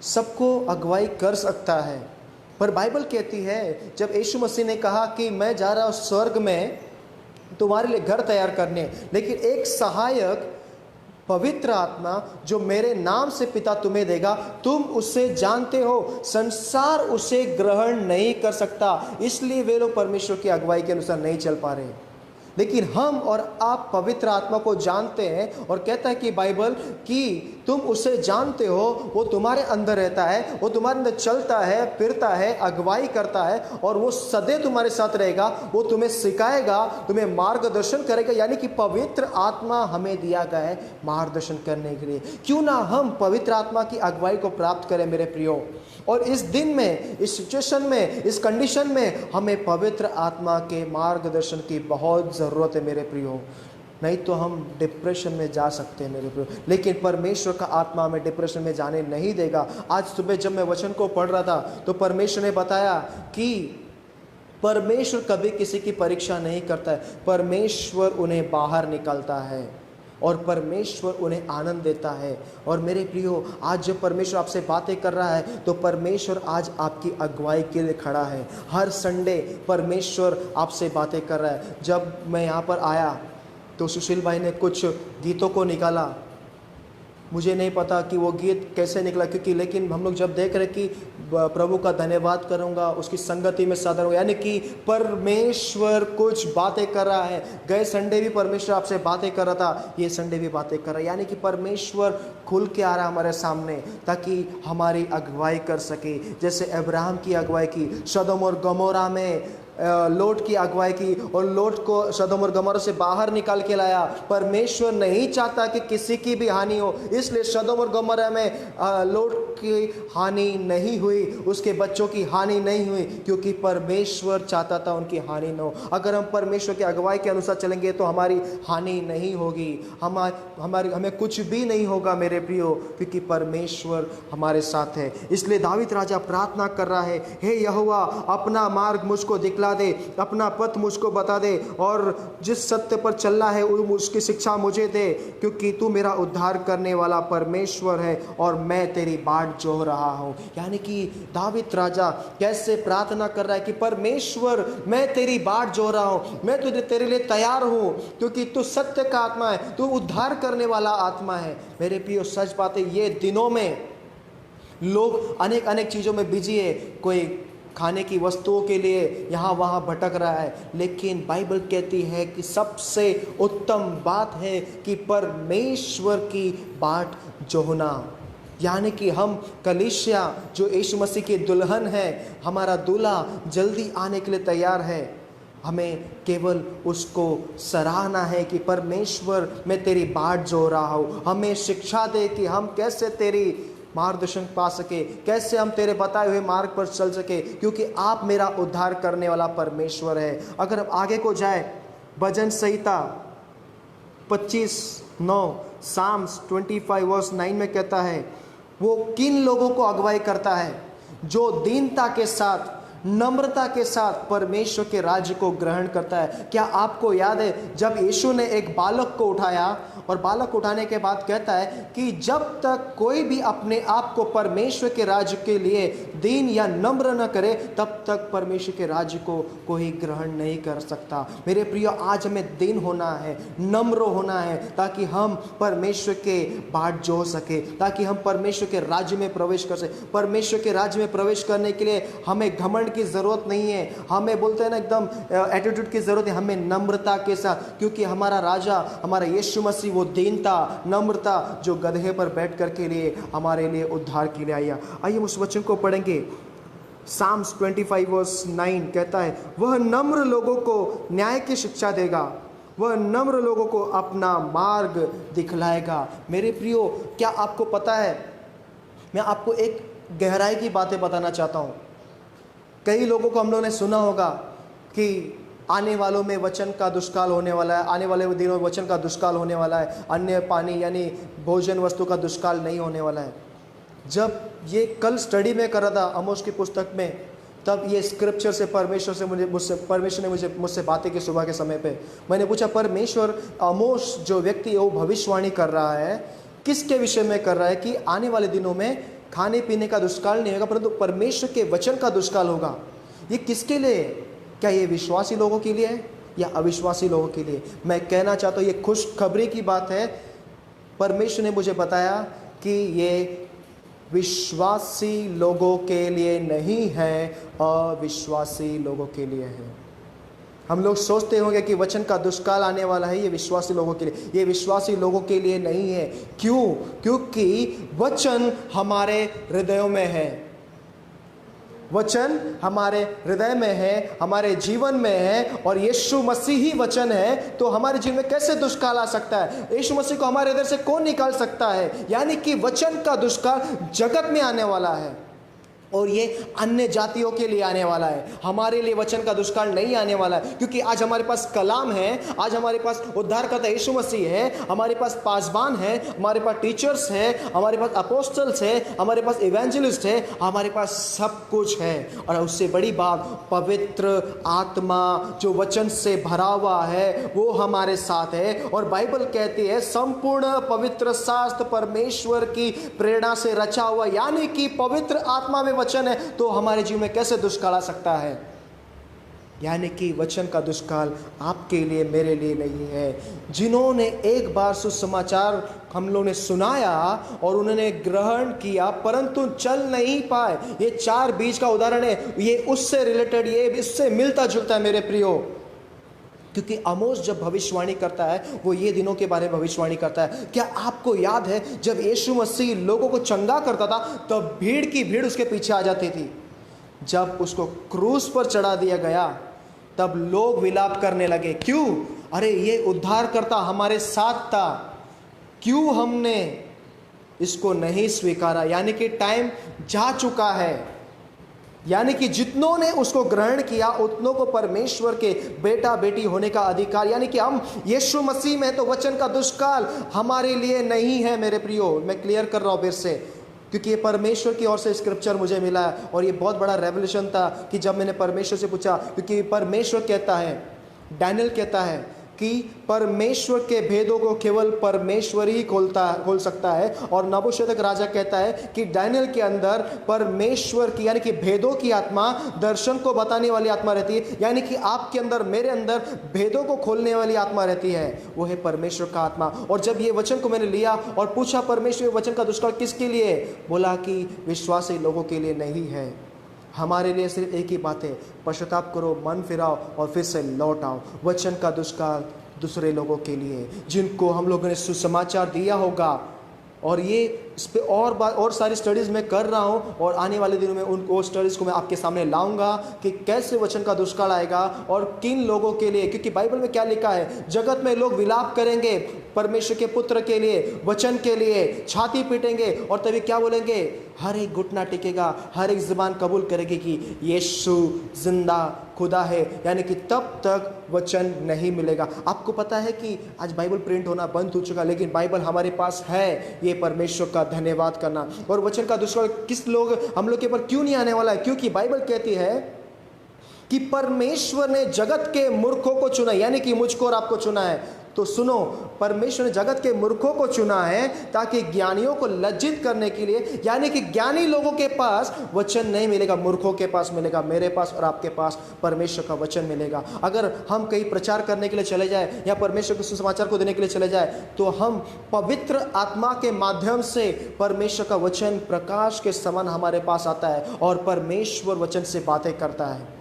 Speaker 3: सबको अगुवाई कर सकता है, पर बाइबल कहती है जब यीशु मसीह ने कहा कि मैं जा रहा हूं स्वर्ग में तुम्हारे लिए घर तैयार करने, लेकिन एक सहायक पवित्र आत्मा जो मेरे नाम से पिता तुम्हें देगा, तुम उसे जानते हो, संसार उसे ग्रहण नहीं कर सकता, इसलिए वे लोग परमेश्वर की अगुवाई के अनुसार नहीं चल पा रहे। लेकिन हम और आप पवित्र आत्मा को जानते हैं, और कहता है कि बाइबल कि तुम उसे जानते हो, वो तुम्हारे अंदर रहता है, वो तुम्हारे अंदर चलता है, फिरता है, अगुवाई करता है, और वो सदैव तुम्हारे साथ रहेगा, वो तुम्हें सिखाएगा, तुम्हें मार्गदर्शन करेगा। यानी कि पवित्र आत्मा हमें दिया गया है मार्गदर्शन करने के लिए। क्यों ना हम पवित्र आत्मा की अगुवाई को प्राप्त करें मेरे प्रियो। और इस दिन में, इस सिचुएशन में, इस कंडीशन में हमें पवित्र आत्मा के मार्गदर्शन की बहुत ज़रूरत है मेरे प्रियो। नहीं तो हम डिप्रेशन में जा सकते हैं मेरे प्रियो, लेकिन परमेश्वर का आत्मा हमें डिप्रेशन में जाने नहीं देगा। आज सुबह जब मैं वचन को पढ़ रहा था तो परमेश्वर ने बताया कि परमेश्वर कभी किसी की परीक्षा नहीं करता है, परमेश्वर उन्हें बाहर निकालता है और परमेश्वर उन्हें आनंद देता है। और मेरे प्रियो, आज जब परमेश्वर आपसे बातें कर रहा है तो परमेश्वर आज आपकी अगुवाई के लिए खड़ा है। हर संडे परमेश्वर आपसे बातें कर रहा है। जब मैं यहाँ पर आया तो सुशील भाई ने कुछ गीतों को निकाला, मुझे नहीं पता कि वो गीत कैसे निकला, क्योंकि लेकिन हम लोग जब देख रहे कि प्रभु का धन्यवाद करूंगा, उसकी संगति में साधन होगा, यानी कि परमेश्वर कुछ बातें कर रहा है। गए संडे भी परमेश्वर आपसे बातें कर रहा था, ये संडे भी बातें कर रहा है। यानी कि परमेश्वर खुल के आ रहा है हमारे सामने ताकि हमारी अगुवाई कर सके। जैसे अब्राहम की अगुवाई की, सदोम और गमोरा में लोट की अगुवाई की, और लोट को सदोम और गमोरा से बाहर निकाल के लाया। परमेश्वर नहीं चाहता कि किसी की भी हानि हो, इसलिए सदोम और गमोरा में लोट की हानि नहीं हुई, उसके बच्चों की हानि नहीं हुई, क्योंकि परमेश्वर चाहता था उनकी हानि न हो। अगर हम परमेश्वर की अगुवाई के अनुसार चलेंगे तो हमारी हानि नहीं होगी, हमें कुछ भी नहीं होगा मेरे प्रियो, क्योंकि परमेश्वर हमारे साथ है। इसलिए दाऊद राजा प्रार्थना कर रहा है, हे यहोवा अपना मार्ग मुझको दिखला दे, अपना पथ मुझको बता दे, और जिस सत्य पर चलना है उसकी शिक्षा मुझे दे, क्योंकि तू मेरा उद्धार करने वाला परमेश्वर है और मैं तेरी बाट बाट जोह रहा हूँ। यानी कि दाऊद राजा कैसे प्रार्थना कर रहा है कि परमेश्वर मैं तेरी बाट जोह रहा हूँ, मैं तेरे लिए तैयार हूँ, क्योंकि तू सत्य का आत्मा है, तू उद्धार करने वाला आत्मा है। मेरे प्रियो सच बात है, ये दिनों में लोग अनेक चीज़ों में बिजी है, कोई खाने की वस्तुओं के लिए यहाँ वहाँ भटक रहा है, लेकिन बाइबल कहती है कि सबसे उत्तम बात है कि परमेश्वर की बाट जोहना। यानी कि हम कलीसिया जो यीशु मसीह की दुल्हन है, हमारा दूल्हा जल्दी आने के लिए तैयार है, हमें केवल उसको सराहना है कि परमेश्वर मैं तेरी बाट जो रहा हूँ। हमें शिक्षा दे कि हम कैसे तेरी मार्गदर्शन पा सके, कैसे हम तेरे बताए हुए मार्ग पर चल सके, क्योंकि आप मेरा उद्धार करने वाला परमेश्वर है। अगर हम आगे को जाए, भजन संहिता 25:9 साम्स 25:9 में कहता है, वो किन लोगों को अगुवाई करता है? जो दीनता के साथ, नम्रता के साथ परमेश्वर के राज्य को ग्रहण करता है। क्या आपको याद है जब यीशु ने एक बालक को उठाया और बालक उठाने के बाद कहता है कि जब तक कोई भी अपने आप को परमेश्वर के राज्य के लिए दीन या नम्र न करे, तब तक परमेश्वर के राज्य को कोई ग्रहण नहीं कर सकता। मेरे प्रियो, आज हमें दीन होना है, नम्र होना है, ताकि हम परमेश्वर के बाट जो सके, ताकि हम परमेश्वर के राज्य में प्रवेश कर सके। परमेश्वर के राज्य में प्रवेश करने के लिए हमें घमंड की जरूरत नहीं है, हमें बोलते हैं ना एकदम एटीट्यूड की जरूरत है, हमें नम्रता के साथ, क्योंकि हमारा राजा, हमारा यीशु मसीह वो दीनता, नम्रता जो गधे पर बैठ कर के लिए हमारे लिए उद्धार के लिए आया। आइए उस वचन को पढ़ेंगे। साम्स 25:9 कहता है, वह नम्र लोगों को न्याय की शिक्षा देगा, वह नम्र लोगों को अपना मार्ग दिखलाएगा। मेरे प्रियो, क्या आपको पता है, मैं आपको एक गहराई की बातें बताना चाहता हूँ। कई लोगों को हम लोगों ने सुना होगा कि आने वालों में वचन का दुष्काल होने वाला है, आने वाले दिनों में वचन का दुष्काल होने वाला है, अन्य पानी यानी भोजन वस्तु का दुष्काल नहीं होने वाला है। जब ये कल स्टडी में कर रहा था आमोस की पुस्तक में, तब ये स्क्रिप्चर से परमेश्वर ने मुझसे बातें की। सुबह के समय पे मैंने पूछा, परमेश्वर आमोस जो व्यक्ति है वो भविष्यवाणी कर रहा है, किसके विषय में कर रहा है? कि आने वाले दिनों में खाने पीने का दुष्काल नहीं होगा, परंतु परमेश्वर के वचन का दुष्काल होगा। ये किसके लिए? क्या ये विश्वासी लोगों के लिए है या अविश्वासी लोगों के लिए? मैं कहना चाहता हूँ ये खुशखबरी की बात है। परमेश्वर ने मुझे बताया कि ये विश्वासी लोगों के लिए नहीं है, अविश्वासी लोगों के लिए है। हम लोग सोचते होंगे कि वचन का दुष्काल आने वाला है, ये विश्वासी लोगों के लिए। ये विश्वासी लोगों के लिए नहीं है। क्यों? क्योंकि वचन हमारे हृदयों में है, वचन हमारे हृदय में है, हमारे जीवन में है, और यीशु मसीह ही वचन है। तो हमारे जीवन में कैसे दुष्काल आ सकता है? यीशु मसीह को हमारे हृदय से कौन निकाल सकता है? यानी कि वचन का दुष्काल जगत में आने वाला है, और ये अन्य जातियों के लिए आने वाला है। हमारे लिए वचन का दुष्काल नहीं आने वाला है, क्योंकि आज हमारे पास कलाम है, आज हमारे पास उद्धारकर्ता यीशु मसीह है, हमारे पास पासबान है, हमारे पास टीचर्स है, हमारे पास अपोस्टल्स है, हमारे पास इवेंजलिस्ट है, हमारे पास सब कुछ है। और उससे बड़ी बात, पवित्र आत्मा जो वचन से भरा हुआ है वो हमारे साथ है। और बाइबल कहती है संपूर्ण पवित्र शास्त्र परमेश्वर की प्रेरणा से रचा हुआ, यानी कि पवित्र आत्मा में वचन है, तो हमारे जीवन में कैसे दुष्काल आ सकता है? यानी कि वचन का दुष्काल आपके लिए, मेरे लिए नहीं है। जिन्होंने एक बार सुसमाचार हम लोगों ने सुनाया और उन्होंने ग्रहण किया परंतु चल नहीं पाए, ये 4 बीज का उदाहरण है। ये उससे रिलेटेड, ये इससे मिलता जुलता है मेरे प्रियो। क्योंकि आमोस जब भविष्यवाणी करता है वो ये दिनों के बारे में भविष्यवाणी करता है। क्या आपको याद है जब यीशु मसीह लोगों को चंगा करता था तब भीड़ की भीड़ उसके पीछे आ जाती थी? जब उसको क्रूस पर चढ़ा दिया गया तब लोग विलाप करने लगे। क्यों? अरे ये उद्धार करता हमारे साथ था, क्यों हमने इसको नहीं स्वीकारा? यानी कि टाइम जा चुका है। यानी कि जितनों ने उसको ग्रहण किया उतनों को परमेश्वर के बेटा बेटी होने का अधिकार, यानी कि हम यीशु मसीह में, तो वचन का दुष्काल हमारे लिए नहीं है मेरे प्रियो। मैं क्लियर कर रहा हूँ फिर से, क्योंकि ये परमेश्वर की ओर से स्क्रिप्चर मुझे मिला है और ये बहुत बड़ा रेवल्यूशन था कि जब मैंने परमेश्वर से पूछा, क्योंकि परमेश्वर कहता है, डैनियल कहता है कि परमेश्वर के भेदों को केवल परमेश्वर ही खोल सकता है। और नबूकदनेस्सर राजा कहता है कि दानियेल के अंदर परमेश्वर की यानी कि भेदों की आत्मा, दर्शन को बताने वाली आत्मा रहती है। यानी कि आपके अंदर, मेरे अंदर भेदों को खोलने वाली आत्मा रहती है, वो है परमेश्वर का आत्मा। और जब ये वचन को मैंने लिया और पूछा परमेश्वर वचन का दुष्काल किसके लिए, बोला कि विश्वासी लोगों के लिए नहीं है, हमारे लिए सिर्फ एक ही बात है, पश्चाताप करो, मन फिराओ और फिर से लौट आओ। वचन का दुष्काल दूसरे लोगों के लिए जिनको हम लोगों ने सुसमाचार दिया होगा। और ये इस पे और सारी स्टडीज़ मैं कर रहा हूँ और आने वाले दिनों में उन स्टडीज़ को मैं आपके सामने लाऊंगा कि कैसे वचन का दुष्काल आएगा और किन लोगों के लिए। क्योंकि बाइबल में क्या लिखा है, जगत में लोग विलाप करेंगे परमेश्वर के पुत्र के लिए, वचन के लिए, छाती पीटेंगे और तभी क्या बोलेंगे, हर एक घुटना टिकेगा, हर एक ज़ुबान कबूल करेगी कि यीशु जिंदा खुदा है। यानी कि तब तक वचन नहीं मिलेगा। आपको पता है कि आज बाइबल प्रिंट होना बंद हो चुका, लेकिन बाइबल हमारे पास है। ये परमेश्वर का धन्यवाद करना। और वचन का दुष्काल किस लोग हम लोग के ऊपर क्यों नहीं आने वाला है, क्योंकि बाइबल कहती है कि परमेश्वर ने जगत के मूर्खों को चुना, यानी कि मुझको और आपको चुना है। तो सुनो, परमेश्वर ने जगत के मूर्खों को चुना है ताकि ज्ञानियों को लज्जित करने के लिए। यानी कि ज्ञानी लोगों के पास वचन नहीं मिलेगा, मूर्खों के पास मिलेगा, मेरे पास और आपके पास परमेश्वर का वचन मिलेगा। अगर हम कहीं प्रचार करने के लिए चले जाए या परमेश्वर के सुसमाचार को देने के लिए चले जाए, तो हम पवित्र आत्मा के माध्यम से परमेश्वर का वचन प्रकाश के समान हमारे पास आता है और परमेश्वर वचन से बातें करता है।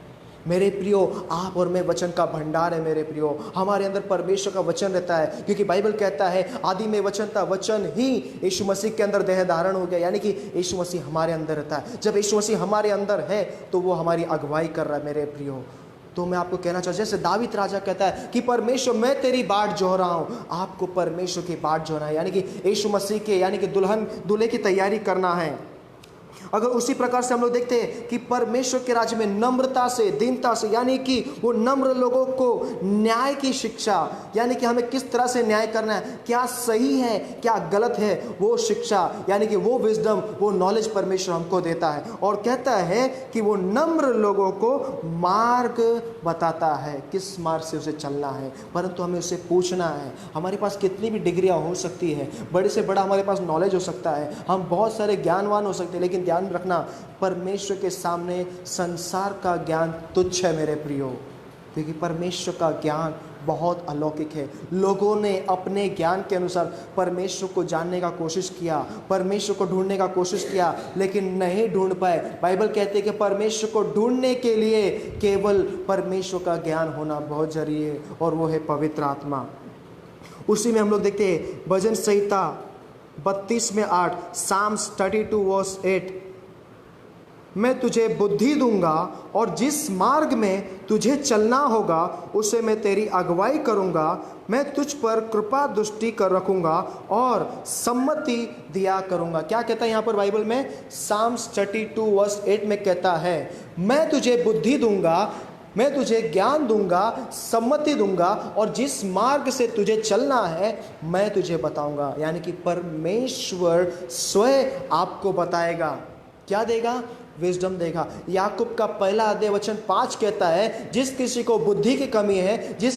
Speaker 3: मेरे प्रियो, आप और मैं वचन का भंडार है। मेरे प्रियो, हमारे अंदर परमेश्वर का वचन रहता है, क्योंकि बाइबल कहता है आदि में वचन था, वचन ही यीशु मसीह के अंदर देह धारण हो गया। यानी कि यीशु मसीह हमारे अंदर रहता है। जब यीशु मसीह हमारे अंदर है तो वो हमारी अगुवाई कर रहा है। मेरे प्रियो, तो मैं आपको कहना चाहूँ, जैसे दावीद राजा कहता है कि परमेश्वर मैं तेरी बाट जोह रहा हूँ, आपको परमेश्वर की बाट जोहना है, यानी कि यीशु मसीह के, यानी कि दूल्हे की तैयारी करना है। अगर उसी प्रकार से हम लोग देखते हैं कि परमेश्वर के राज्य में नम्रता से, दीनता से, यानी कि वो नम्र लोगों को न्याय की शिक्षा, यानी कि हमें किस तरह से न्याय करना है, क्या सही है क्या गलत है, वो शिक्षा, यानी कि वो विजडम, वो नॉलेज परमेश्वर हमको देता है। और कहता है कि वो नम्र लोगों को मार्ग बताता है, किस मार्ग से उसे चलना है। परंतु हमें उसे पूछना है। हमारे पास कितनी भी डिग्रियां हो सकती है, बड़े से बड़ा हमारे पास नॉलेज हो सकता है, हम बहुत सारे ज्ञानवान हो सकते हैं, लेकिन ध्यान रखना, परमेश्वर के सामने संसार का ज्ञान तुच्छ है मेरे प्रियो, क्योंकि परमेश्वर का ज्ञान बहुत अलौकिक है। लोगों ने अपने ज्ञान के अनुसार परमेश्वर को जानने का कोशिश किया, परमेश्वर को ढूंढने का कोशिश किया, लेकिन नहीं ढूंढ पाए। बाइबल कहते हैं कि परमेश्वर को ढूंढने के लिए केवल परमेश्वर का ज्ञान होना बहुत जरूरी है, और वो है पवित्र आत्मा। उसी में हम लोग देखते हैं भजन संहिता 32:8, Psalms 32:8, मैं तुझे बुद्धि दूंगा और जिस मार्ग में तुझे चलना होगा उसे मैं तेरी अगुवाई करूंगा। मैं तुझ पर कृपा दृष्टि कर रखूंगा और सम्मति दिया करूंगा। क्या कहता है यहाँ पर बाइबल में? Psalms 32:8 में कहता है, मैं तुझे बुद्धि दूंगा, मैं तुझे ज्ञान दूंगा, सम्मति दूंगा, और जिस मार्ग से तुझे चलना है मैं तुझे बताऊंगा। यानी कि परमेश्वर स्वयं आपको बताएगा। क्या देगा? विजडम देगा। याकूब का 1:5 कहता है, जिस किसी को बुद्धि की कमी है, जिस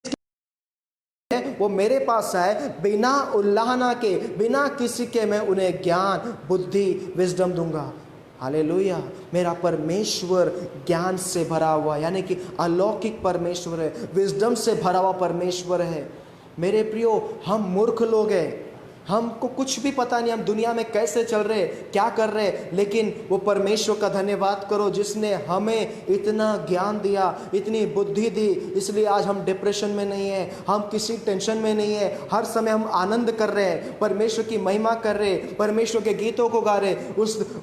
Speaker 3: वो मेरे पास आए, बिना उल्लाहना के, बिना किसी के मैं उन्हें ज्ञान, बुद्धि, विजडम दूंगा। हालेलुया। मेरा परमेश्वर ज्ञान से भरा हुआ, यानी कि अलौकिक परमेश्वर है, विजडम से भरा हुआ परमेश्वर है। मेरे प्रियो, हम मूर्ख लोग हैं, हमको कुछ भी पता नहीं हम दुनिया में कैसे चल रहे, क्या कर रहे, लेकिन वो परमेश्वर का धन्यवाद करो जिसने हमें इतना ज्ञान दिया, इतनी बुद्धि दी। इसलिए आज हम डिप्रेशन में नहीं है, हम किसी टेंशन में नहीं है, हर समय हम आनंद कर रहे हैं, परमेश्वर की महिमा कर रहे, परमेश्वर के गीतों को गा रहे।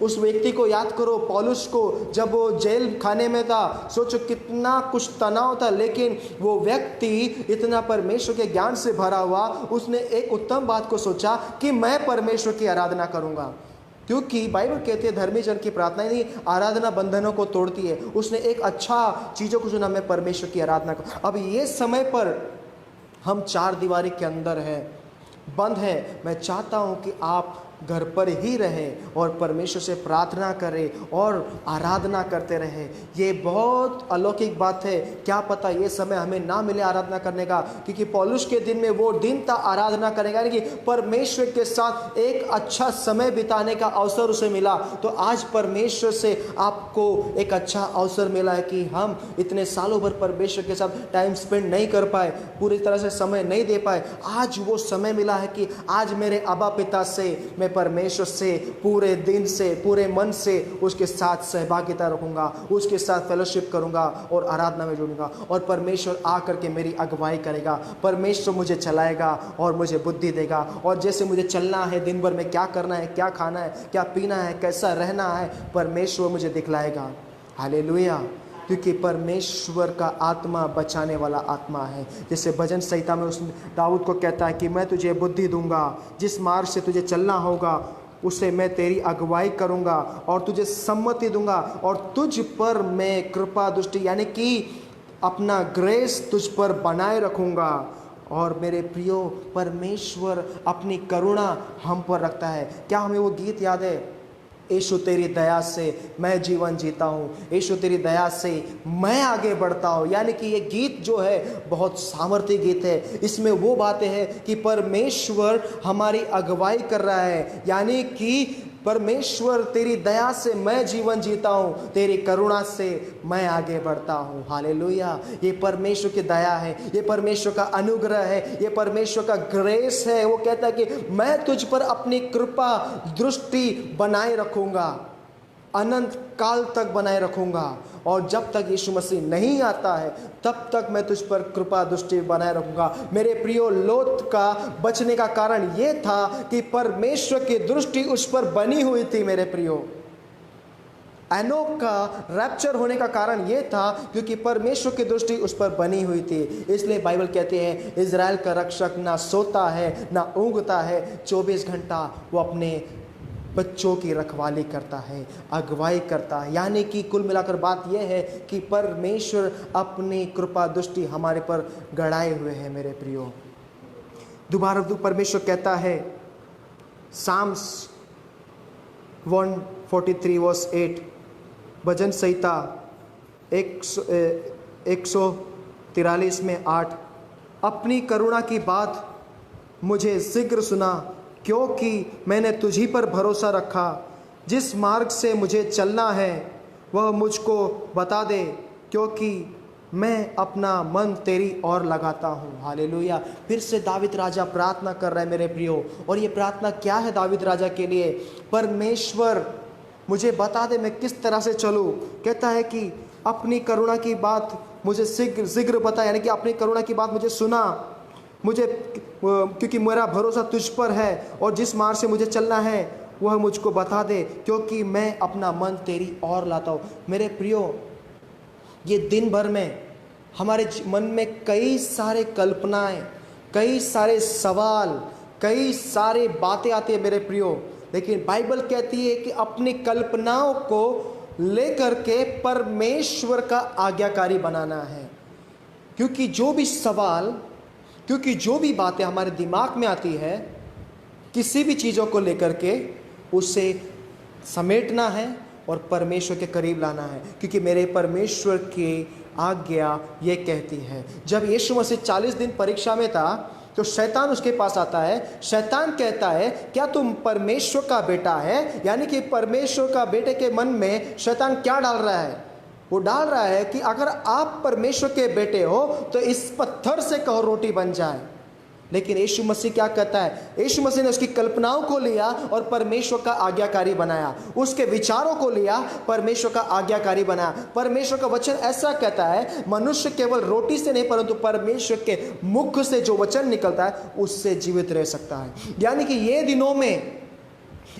Speaker 3: उस व्यक्ति को याद करो, पौलुस को, जब वो जेल खाने में था, सोचो कितना कुछ तनाव था, लेकिन वो व्यक्ति इतना परमेश्वर के ज्ञान से भरा हुआ, उसने एक उत्तम बात को सोचा कि मैं परमेश्वर की आराधना करूंगा। क्योंकि बाइबल कहती है धर्मी जन की प्रार्थना नहीं आराधना बंधनों को तोड़ती है। उसने एक अच्छा चीजों को चुना, मैं परमेश्वर की आराधना करूं। अब ये समय पर हम 4 दीवारी के अंदर है, बंद है। मैं चाहता हूं कि आप घर पर ही रहें और परमेश्वर से प्रार्थना करें और आराधना करते रहें। ये बहुत अलौकिक बात है। क्या पता ये समय हमें ना मिले आराधना करने का, क्योंकि पौलुस के दिन में वो दिन था आराधना करेगा, यानी कि परमेश्वर के साथ एक अच्छा समय बिताने का अवसर उसे मिला। तो आज परमेश्वर से आपको एक अच्छा अवसर मिला है कि हम इतने सालों भर परमेश्वर के साथ टाइम स्पेंड नहीं कर पाए, पूरी तरह से समय नहीं दे पाए। आज वो समय मिला है कि आज मेरे अब्बा पिता से मैं परमेश्वर से पूरे दिन से पूरे मन से उसके साथ सहभागिता रखूंगा, उसके साथ फेलोशिप करूंगा और आराधना में जुड़ूंगा, और परमेश्वर आकर के मेरी अगुवाई करेगा। परमेश्वर मुझे चलाएगा और मुझे बुद्धि देगा, और जैसे मुझे चलना है, दिन भर में क्या करना है, क्या खाना है, क्या पीना है, कैसा रहना है, परमेश्वर मुझे दिखलाएगा। हालेलुया। क्योंकि परमेश्वर का आत्मा बचाने वाला आत्मा है। जैसे भजन संहिता में उस दाऊद को कहता है कि मैं तुझे बुद्धि दूंगा, जिस मार्ग से तुझे चलना होगा उसे मैं तेरी अगुवाई करूंगा और तुझे सम्मति दूंगा, और तुझ पर मैं कृपा दृष्टि यानी कि अपना ग्रेस तुझ पर बनाए रखूंगा। और मेरे प्रियो, परमेश्वर अपनी करुणा हम पर रखता है। क्या हमें वो गीत याद है? यीशु तेरी दया से मैं जीवन जीता हूँ, यीशु तेरी दया से मैं आगे बढ़ता हूँ। यानी कि ये गीत जो है बहुत सामर्थ्य गीत है। इसमें वो बातें हैं कि परमेश्वर हमारी अगुवाई कर रहा है, यानी कि परमेश्वर तेरी दया से मैं जीवन जीता हूँ, तेरी करुणा से मैं आगे बढ़ता हूँ। हालेलुया। ये परमेश्वर की दया है, ये परमेश्वर का अनुग्रह है, ये परमेश्वर का ग्रेस है। वो कहता है कि मैं तुझ पर अपनी कृपा दृष्टि बनाए रखूंगा, अनंत काल तक बनाए रखूंगा, और जब तक यीशु मसीह नहीं आता है तब तक मैं तुझ पर कृपा दृष्टि बनाए रखूंगा। मेरे प्रियो, लोत का बचने का कारण ये था कि परमेश्वर की दृष्टि उस पर बनी हुई थी। मेरे प्रियो, एनोक का रैप्चर होने का कारण ये था क्योंकि परमेश्वर की दृष्टि उस पर बनी हुई थी। इसलिए बाइबल कहती है इज़राइल का रक्षक ना सोता है ना ऊँघता है, 24 घंटा वो अपने बच्चों की रखवाली करता है, अगुवाई करता है। यानी कि कुल मिलाकर बात यह है कि परमेश्वर अपनी कृपा दृष्टि हमारे पर गड़ाए हुए हैं। मेरे प्रियो, दोबारा परमेश्वर कहता है, साम्स 143 वर्स 8, भजन संहिता 143 में 8, अपनी करुणा की बात मुझे शीघ्र सुना, क्योंकि मैंने तुझी पर भरोसा रखा। जिस मार्ग से मुझे चलना है वह मुझको बता दे, क्योंकि मैं अपना मन तेरी ओर लगाता हूँ। हालेलुया। फिर से दाविद राजा प्रार्थना कर रहा है मेरे प्रियो, और ये प्रार्थना क्या है दाविद राजा के लिए? परमेश्वर मुझे बता दे मैं किस तरह से चलूँ। कहता है कि अपनी करुणा की बात मुझे शीघ्र बता, यानी कि अपनी करुणा की बात मुझे सुना, मुझे क्योंकि मेरा भरोसा तुझ पर है, और जिस मार्ग से मुझे चलना है वह मुझको बता दे, क्योंकि मैं अपना मन तेरी ओर लाता हूँ। मेरे प्रियो, ये दिन भर में हमारे मन में कई सारे कल्पनाएं, कई सारे सवाल, कई सारे बातें आती है मेरे प्रियो, लेकिन बाइबल कहती है कि अपनी कल्पनाओं को लेकर के परमेश्वर का आज्ञाकारी बनाना है। क्योंकि जो भी सवाल, क्योंकि जो भी बातें हमारे दिमाग में आती है, किसी भी चीज़ों को लेकर के उसे समेटना है और परमेश्वर के करीब लाना है। क्योंकि मेरे परमेश्वर की आज्ञा ये कहती है। जब यीशु मसीह 40 दिन परीक्षा में था तो शैतान उसके पास आता है। शैतान कहता है क्या तुम परमेश्वर का बेटा है? यानी कि परमेश्वर का बेटे के मन में शैतान क्या डाल रहा है? वो डाल रहा है कि अगर आप परमेश्वर के बेटे हो तो इस पत्थर से कहो रोटी बन जाए। लेकिन यीशु मसीह क्या कहता है? यीशु मसीह ने उसकी कल्पनाओं को लिया और परमेश्वर का आज्ञाकारी बनाया, उसके विचारों को लिया, परमेश्वर का आज्ञाकारी बनाया। परमेश्वर का वचन ऐसा कहता है, मनुष्य केवल रोटी से नहीं परंतु परमेश्वर के मुख से जो वचन निकलता है उससे जीवित रह सकता है। यानी कि ये दिनों में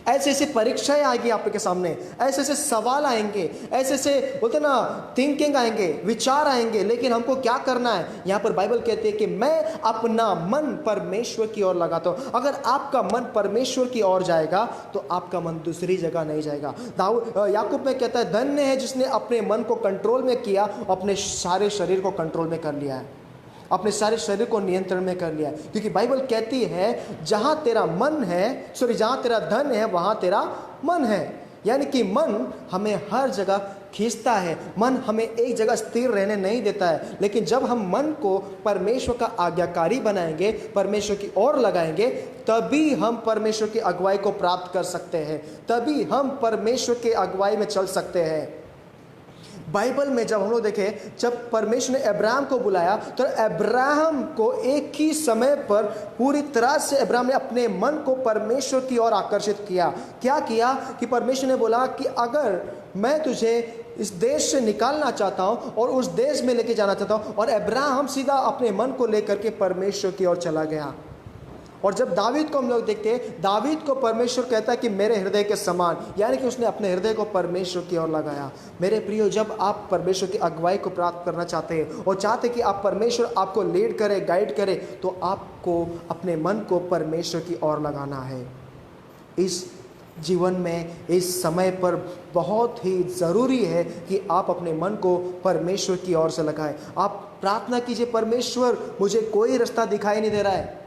Speaker 3: ऐसे ऐसे परीक्षाएं आएगी आपके सामने, ऐसे ऐसे सवाल आएंगे, ऐसे ऐसे बोलते ना थिंकिंग आएंगे, विचार आएंगे, लेकिन हमको क्या करना है? यहाँ पर बाइबल कहती है कि मैं अपना मन परमेश्वर की ओर लगाता हूँ। अगर आपका मन परमेश्वर की ओर जाएगा तो आपका मन दूसरी जगह नहीं जाएगा। याकूब में कहता है धन्य है जिसने अपने मन को कंट्रोल में किया, अपने सारे शरीर को कंट्रोल में कर लिया है। अपने सारे शरीर को नियंत्रण में कर लिया है। क्योंकि बाइबल कहती है जहाँ तेरा मन है, जहाँ तेरा धन है वहाँ तेरा मन है। यानी कि मन हमें हर जगह खींचता है, मन हमें एक जगह स्थिर रहने नहीं देता है। लेकिन जब हम मन को परमेश्वर का आज्ञाकारी बनाएंगे, परमेश्वर की ओर लगाएंगे, तभी हम परमेश्वर की अगुवाई को प्राप्त कर सकते हैं, तभी हम परमेश्वर के अगुवाई में चल सकते हैं। बाइबल में जब हम लोग देखें, जब परमेश्वर ने अब्राहम को बुलाया तो अब्राहम को एक ही समय पर पूरी तरह से अब्राहम ने अपने मन को परमेश्वर की ओर आकर्षित किया। क्या किया कि परमेश्वर ने बोला कि अगर मैं तुझे इस देश से निकालना चाहता हूं और उस देश में लेके जाना चाहता हूं, और अब्राहम सीधा अपने मन को लेकर के परमेश्वर की ओर चला गया। और जब दावीद को हम लोग देखते हैं, दावीद को परमेश्वर कहता है कि मेरे हृदय के समान, यानी कि उसने अपने हृदय को परमेश्वर की ओर लगाया। मेरे प्रियो, जब आप परमेश्वर की अगुवाई को प्राप्त करना चाहते हैं और चाहते कि आप परमेश्वर आपको लीड करे, गाइड करे, तो आपको अपने मन को परमेश्वर की ओर लगाना है। इस जीवन में इस समय पर बहुत ही ज़रूरी है कि आप अपने मन को परमेश्वर की ओर से लगाएं। आप प्रार्थना कीजिए, परमेश्वर मुझे कोई रास्ता दिखाई नहीं दे रहा है,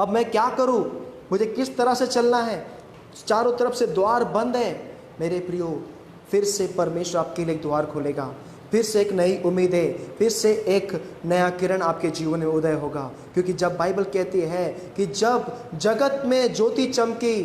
Speaker 3: अब मैं क्या करूं, मुझे किस तरह से चलना है, चारों तरफ से द्वार बंद है। मेरे प्रियो, फिर से परमेश्वर आपके लिए एक द्वार खोलेगा, फिर से एक नई उम्मीद है, फिर से एक नया किरण आपके जीवन में उदय होगा। क्योंकि जब बाइबल कहती है कि जब जगत में ज्योति चमकी,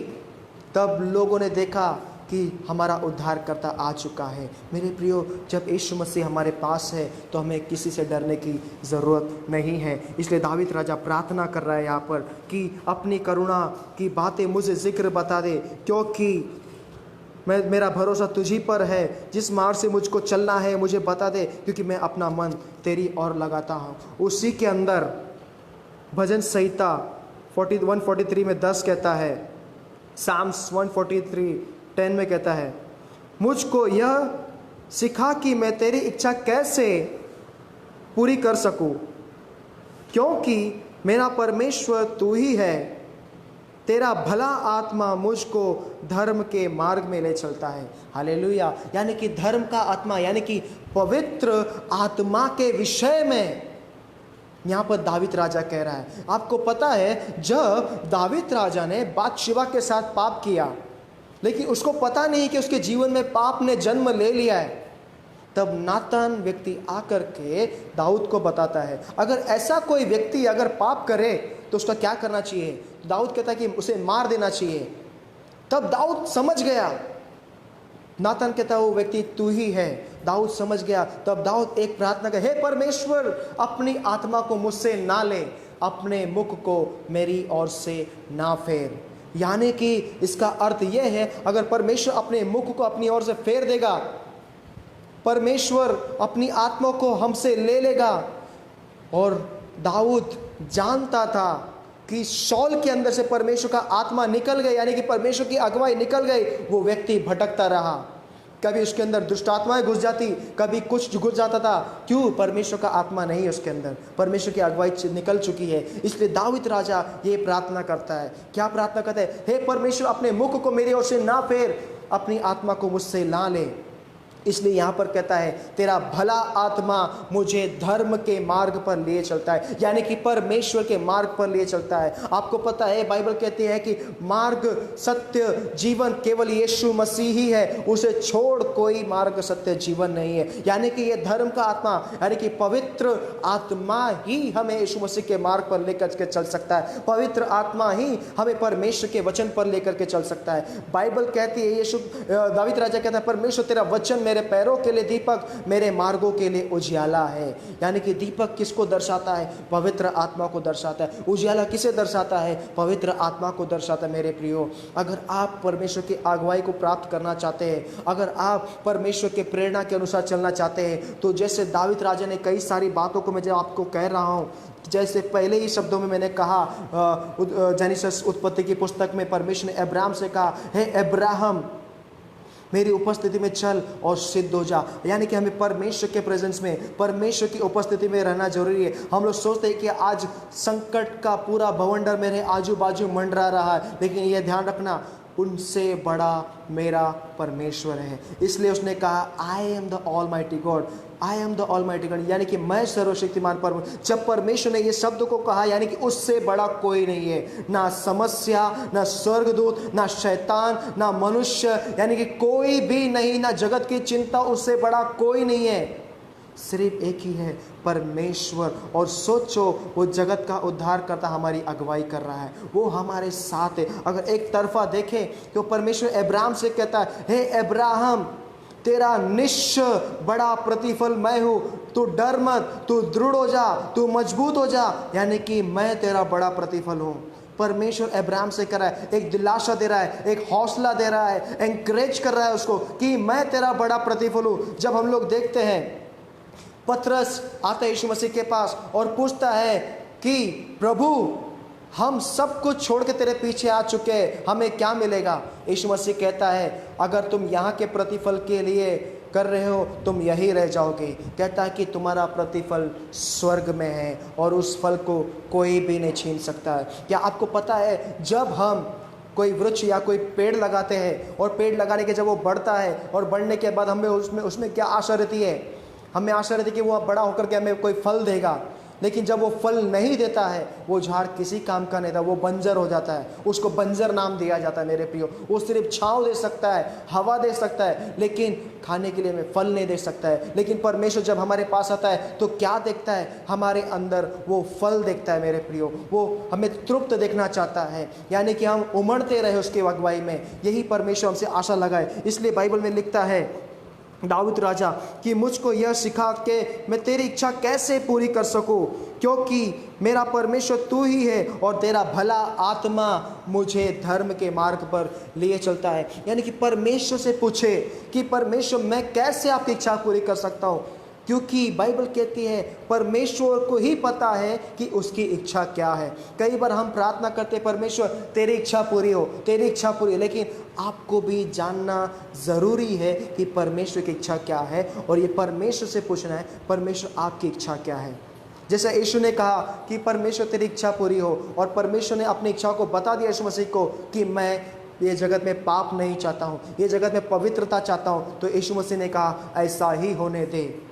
Speaker 3: तब लोगों ने देखा कि हमारा उद्धारकर्ता आ चुका है। मेरे प्रियो, जब यीशु मसीह हमारे पास है तो हमें किसी से डरने की ज़रूरत नहीं है। इसलिए दावीद राजा प्रार्थना कर रहा है यहाँ पर कि अपनी करुणा की बातें मुझे जिक्र बता दे, क्योंकि मेरा भरोसा तुझी पर है। जिस मार्ग से मुझको चलना है मुझे बता दे, क्योंकि मैं अपना मन तेरी ओर लगाता हूँ। उसी के अंदर भजन संहिता 143 में 10 कहता है, साम्स 143:10 में कहता है, मुझको यह सिखा कि मैं तेरी इच्छा कैसे पूरी कर सकूं, क्योंकि मेरा परमेश्वर तू ही है। तेरा भला आत्मा मुझको धर्म के मार्ग में ले चलता है। हालेलुया। यानी कि धर्म का आत्मा, यानी कि पवित्र आत्मा के विषय में यहाँ पर दावीद राजा कह रहा है। आपको पता है, जब दावीद राजा ने बातशिबा के साथ पाप किया, लेकिन उसको पता नहीं कि उसके जीवन में पाप ने जन्म ले लिया है, तब नातान व्यक्ति आकर के दाऊद को बताता है, अगर ऐसा कोई व्यक्ति अगर पाप करे तो उसका क्या करना चाहिए। दाऊद कहता है कि उसे मार देना चाहिए। तब दाऊद समझ गया, नातान कहता है वो व्यक्ति तू ही है। दाऊद समझ गया। तब दाऊद एक प्रार्थना करे, हे परमेश्वर, अपनी आत्मा को मुझसे ना ले, अपने मुख को मेरी ओर से ना फेर। यानी कि इसका अर्थ यह है, अगर परमेश्वर अपने मुख को अपनी ओर से फेर देगा, परमेश्वर अपनी आत्मा को हमसे ले लेगा। और दाऊद जानता था कि शौल के अंदर से परमेश्वर का आत्मा निकल गया, यानी कि परमेश्वर की अगुवाई निकल गई। वो व्यक्ति भटकता रहा, कभी उसके अंदर दुष्ट आत्माएं घुस जाती, कभी कुछ घुस जाता था। क्यों? परमेश्वर का आत्मा नहीं उसके अंदर, परमेश्वर की अगुवाई निकल चुकी है। इसलिए दाऊद राजा ये प्रार्थना करता है। क्या प्रार्थना करता है? हे परमेश्वर, अपने मुख को मेरी ओर से ना फेर, अपनी आत्मा को मुझसे ना ले। इसलिए यहाँ पर कहता है, तेरा भला आत्मा मुझे धर्म के मार्ग पर लिए चलता है, यानी कि परमेश्वर के मार्ग पर लिए चलता है। आपको पता है, बाइबल कहती है कि मार्ग, सत्य, जीवन केवल यीशु मसीह ही है, उसे छोड़ कोई मार्ग, सत्य, जीवन नहीं है। यानी कि ये धर्म का आत्मा, यानी कि पवित्र आत्मा ही हमें यीशु मसीह के मार्ग पर लेकर के चल सकता है। पवित्र आत्मा ही हमें परमेश्वर के वचन पर लेकर के चल सकता है। बाइबल कहती है, दाऊद राजा कहता है, परमेश्वर तेरा वचन मेरे पैरों के लिए दीपक, मेरे मार्गों के लिए उजियाला है। यानी कि दीपक किसको दर्शाता है? पवित्र आत्मा को दर्शाता है। उजियाला किसे दर्शाता है? पवित्र आत्मा को दर्शाता है। मेरे प्रियो, अगर आप परमेश्वर की अगुवाई को प्राप्त करना चाहते हैं, अगर आप परमेश्वर के प्रेरणा के अनुसार चलना चाहते हैं, तो जैसे दाऊद राजा ने कई सारी बातों को मैं जो आपको कह रहा हूँ, जैसे पहले ही शब्दों में मैंने कहा, जेनेसिस उत्पत्ति की पुस्तक में परमेश्वर ने अब्राहम से कहा, हे अब्राहम, मेरी उपस्थिति में चल और सिद्ध हो जा। यानी कि हमें परमेश्वर के प्रेजेंस में, परमेश्वर की उपस्थिति में रहना जरूरी है। हम लोग सोचते हैं कि आज संकट का पूरा भवंडर मेरे आजू बाजू मंडरा रहा है, लेकिन यह ध्यान रखना, उनसे बड़ा मेरा परमेश्वर है। इसलिए उसने कहा I am the almighty God, I am the almighty God, यानी कि मैं सर्वशक्तिमान परमेश्वर। जब परमेश्वर ने ये शब्द को कहा यानी कि उससे बड़ा कोई नहीं है, ना समस्या, ना स्वर्गदूत, ना शैतान, ना मनुष्य, यानी कि कोई भी नहीं, ना जगत की चिंता, उससे बड़ा कोई नहीं है, सिर्फ एक ही है, परमेश्वर। और सोचो वो जगत का उद्धार करता हमारी अगुवाई कर रहा है, वो हमारे साथ है। अगर एक तरफा देखें तो परमेश्वर अब्राहम से कहता है, हे अब्राहम तेरा निश्चय बड़ा प्रतिफल मैं हूँ, तू डर मत, तू दृढ़ हो जा, तू मजबूत हो जा, यानी कि मैं तेरा बड़ा प्रतिफल हूँ। परमेश्वर अब्राहम से कर रहा है, एक दिलासा दे रहा है, एक हौसला दे रहा है, एनकरेज कर रहा है उसको कि मैं तेरा बड़ा प्रतिफल हूँ। जब हम लोग देखते हैं पतरस आता है यीशु मसीह के पास और पूछता है कि प्रभु हम सब कुछ छोड़ के तेरे पीछे आ चुके हैं, हमें क्या मिलेगा? यीशु मसीह कहता है अगर तुम यहाँ के प्रतिफल के लिए कर रहे हो तुम यही रह जाओगे। कहता है कि तुम्हारा प्रतिफल स्वर्ग में है और उस फल को कोई भी नहीं छीन सकता है। क्या आपको पता है जब हम कोई वृक्ष या कोई पेड़ लगाते हैं और पेड़ लगाने के जब वो बढ़ता है और बढ़ने के बाद हमें उसमें क्या आशा रहती है? हमें आशा रहती है कि वो बड़ा होकर के हमें कोई फल देगा, लेकिन जब वो फल नहीं देता है वो झाड़ किसी काम का नहीं था, वो बंजर हो जाता है, उसको बंजर नाम दिया जाता है मेरे प्रियो। वो सिर्फ छांव दे सकता है, हवा दे सकता है, लेकिन खाने के लिए हमें फल नहीं दे सकता है। लेकिन परमेश्वर जब हमारे पास आता है तो क्या देखता है? हमारे अंदर वो फल देखता है मेरे प्रियो, वो हमें तृप्त देखना चाहता है, यानी कि हम उमड़ते रहे उसके अगुवाई में। यही परमेश्वर हमसे आशा लगाए। इसलिए बाइबल में लिखता है दाऊद राजा कि मुझको यह सिखा के मैं तेरी इच्छा कैसे पूरी कर सकूं, क्योंकि मेरा परमेश्वर तू ही है और तेरा भला आत्मा मुझे धर्म के मार्ग पर लिए चलता है। यानी कि परमेश्वर से पूछे कि परमेश्वर मैं कैसे आपकी इच्छा पूरी कर सकता हूँ, क्योंकि बाइबल कहती है परमेश्वर को ही पता है कि उसकी इच्छा क्या है। कई बार हम प्रार्थना करते परमेश्वर तेरी इच्छा पूरी हो, तेरी इच्छा पूरी हो, लेकिन आपको भी जानना ज़रूरी है कि परमेश्वर की इच्छा क्या है, और ये परमेश्वर से पूछना है परमेश्वर आपकी इच्छा क्या है। जैसे यीशु ने कहा कि परमेश्वर तेरी इच्छा पूरी हो, और परमेश्वर ने अपनी इच्छा को बता दिया यीशु मसीह को कि मैं ये जगत में पाप नहीं चाहता हूँ, ये जगत में पवित्रता चाहता हूँ। तो यीशु मसीह ने कहा ऐसा ही होने दे।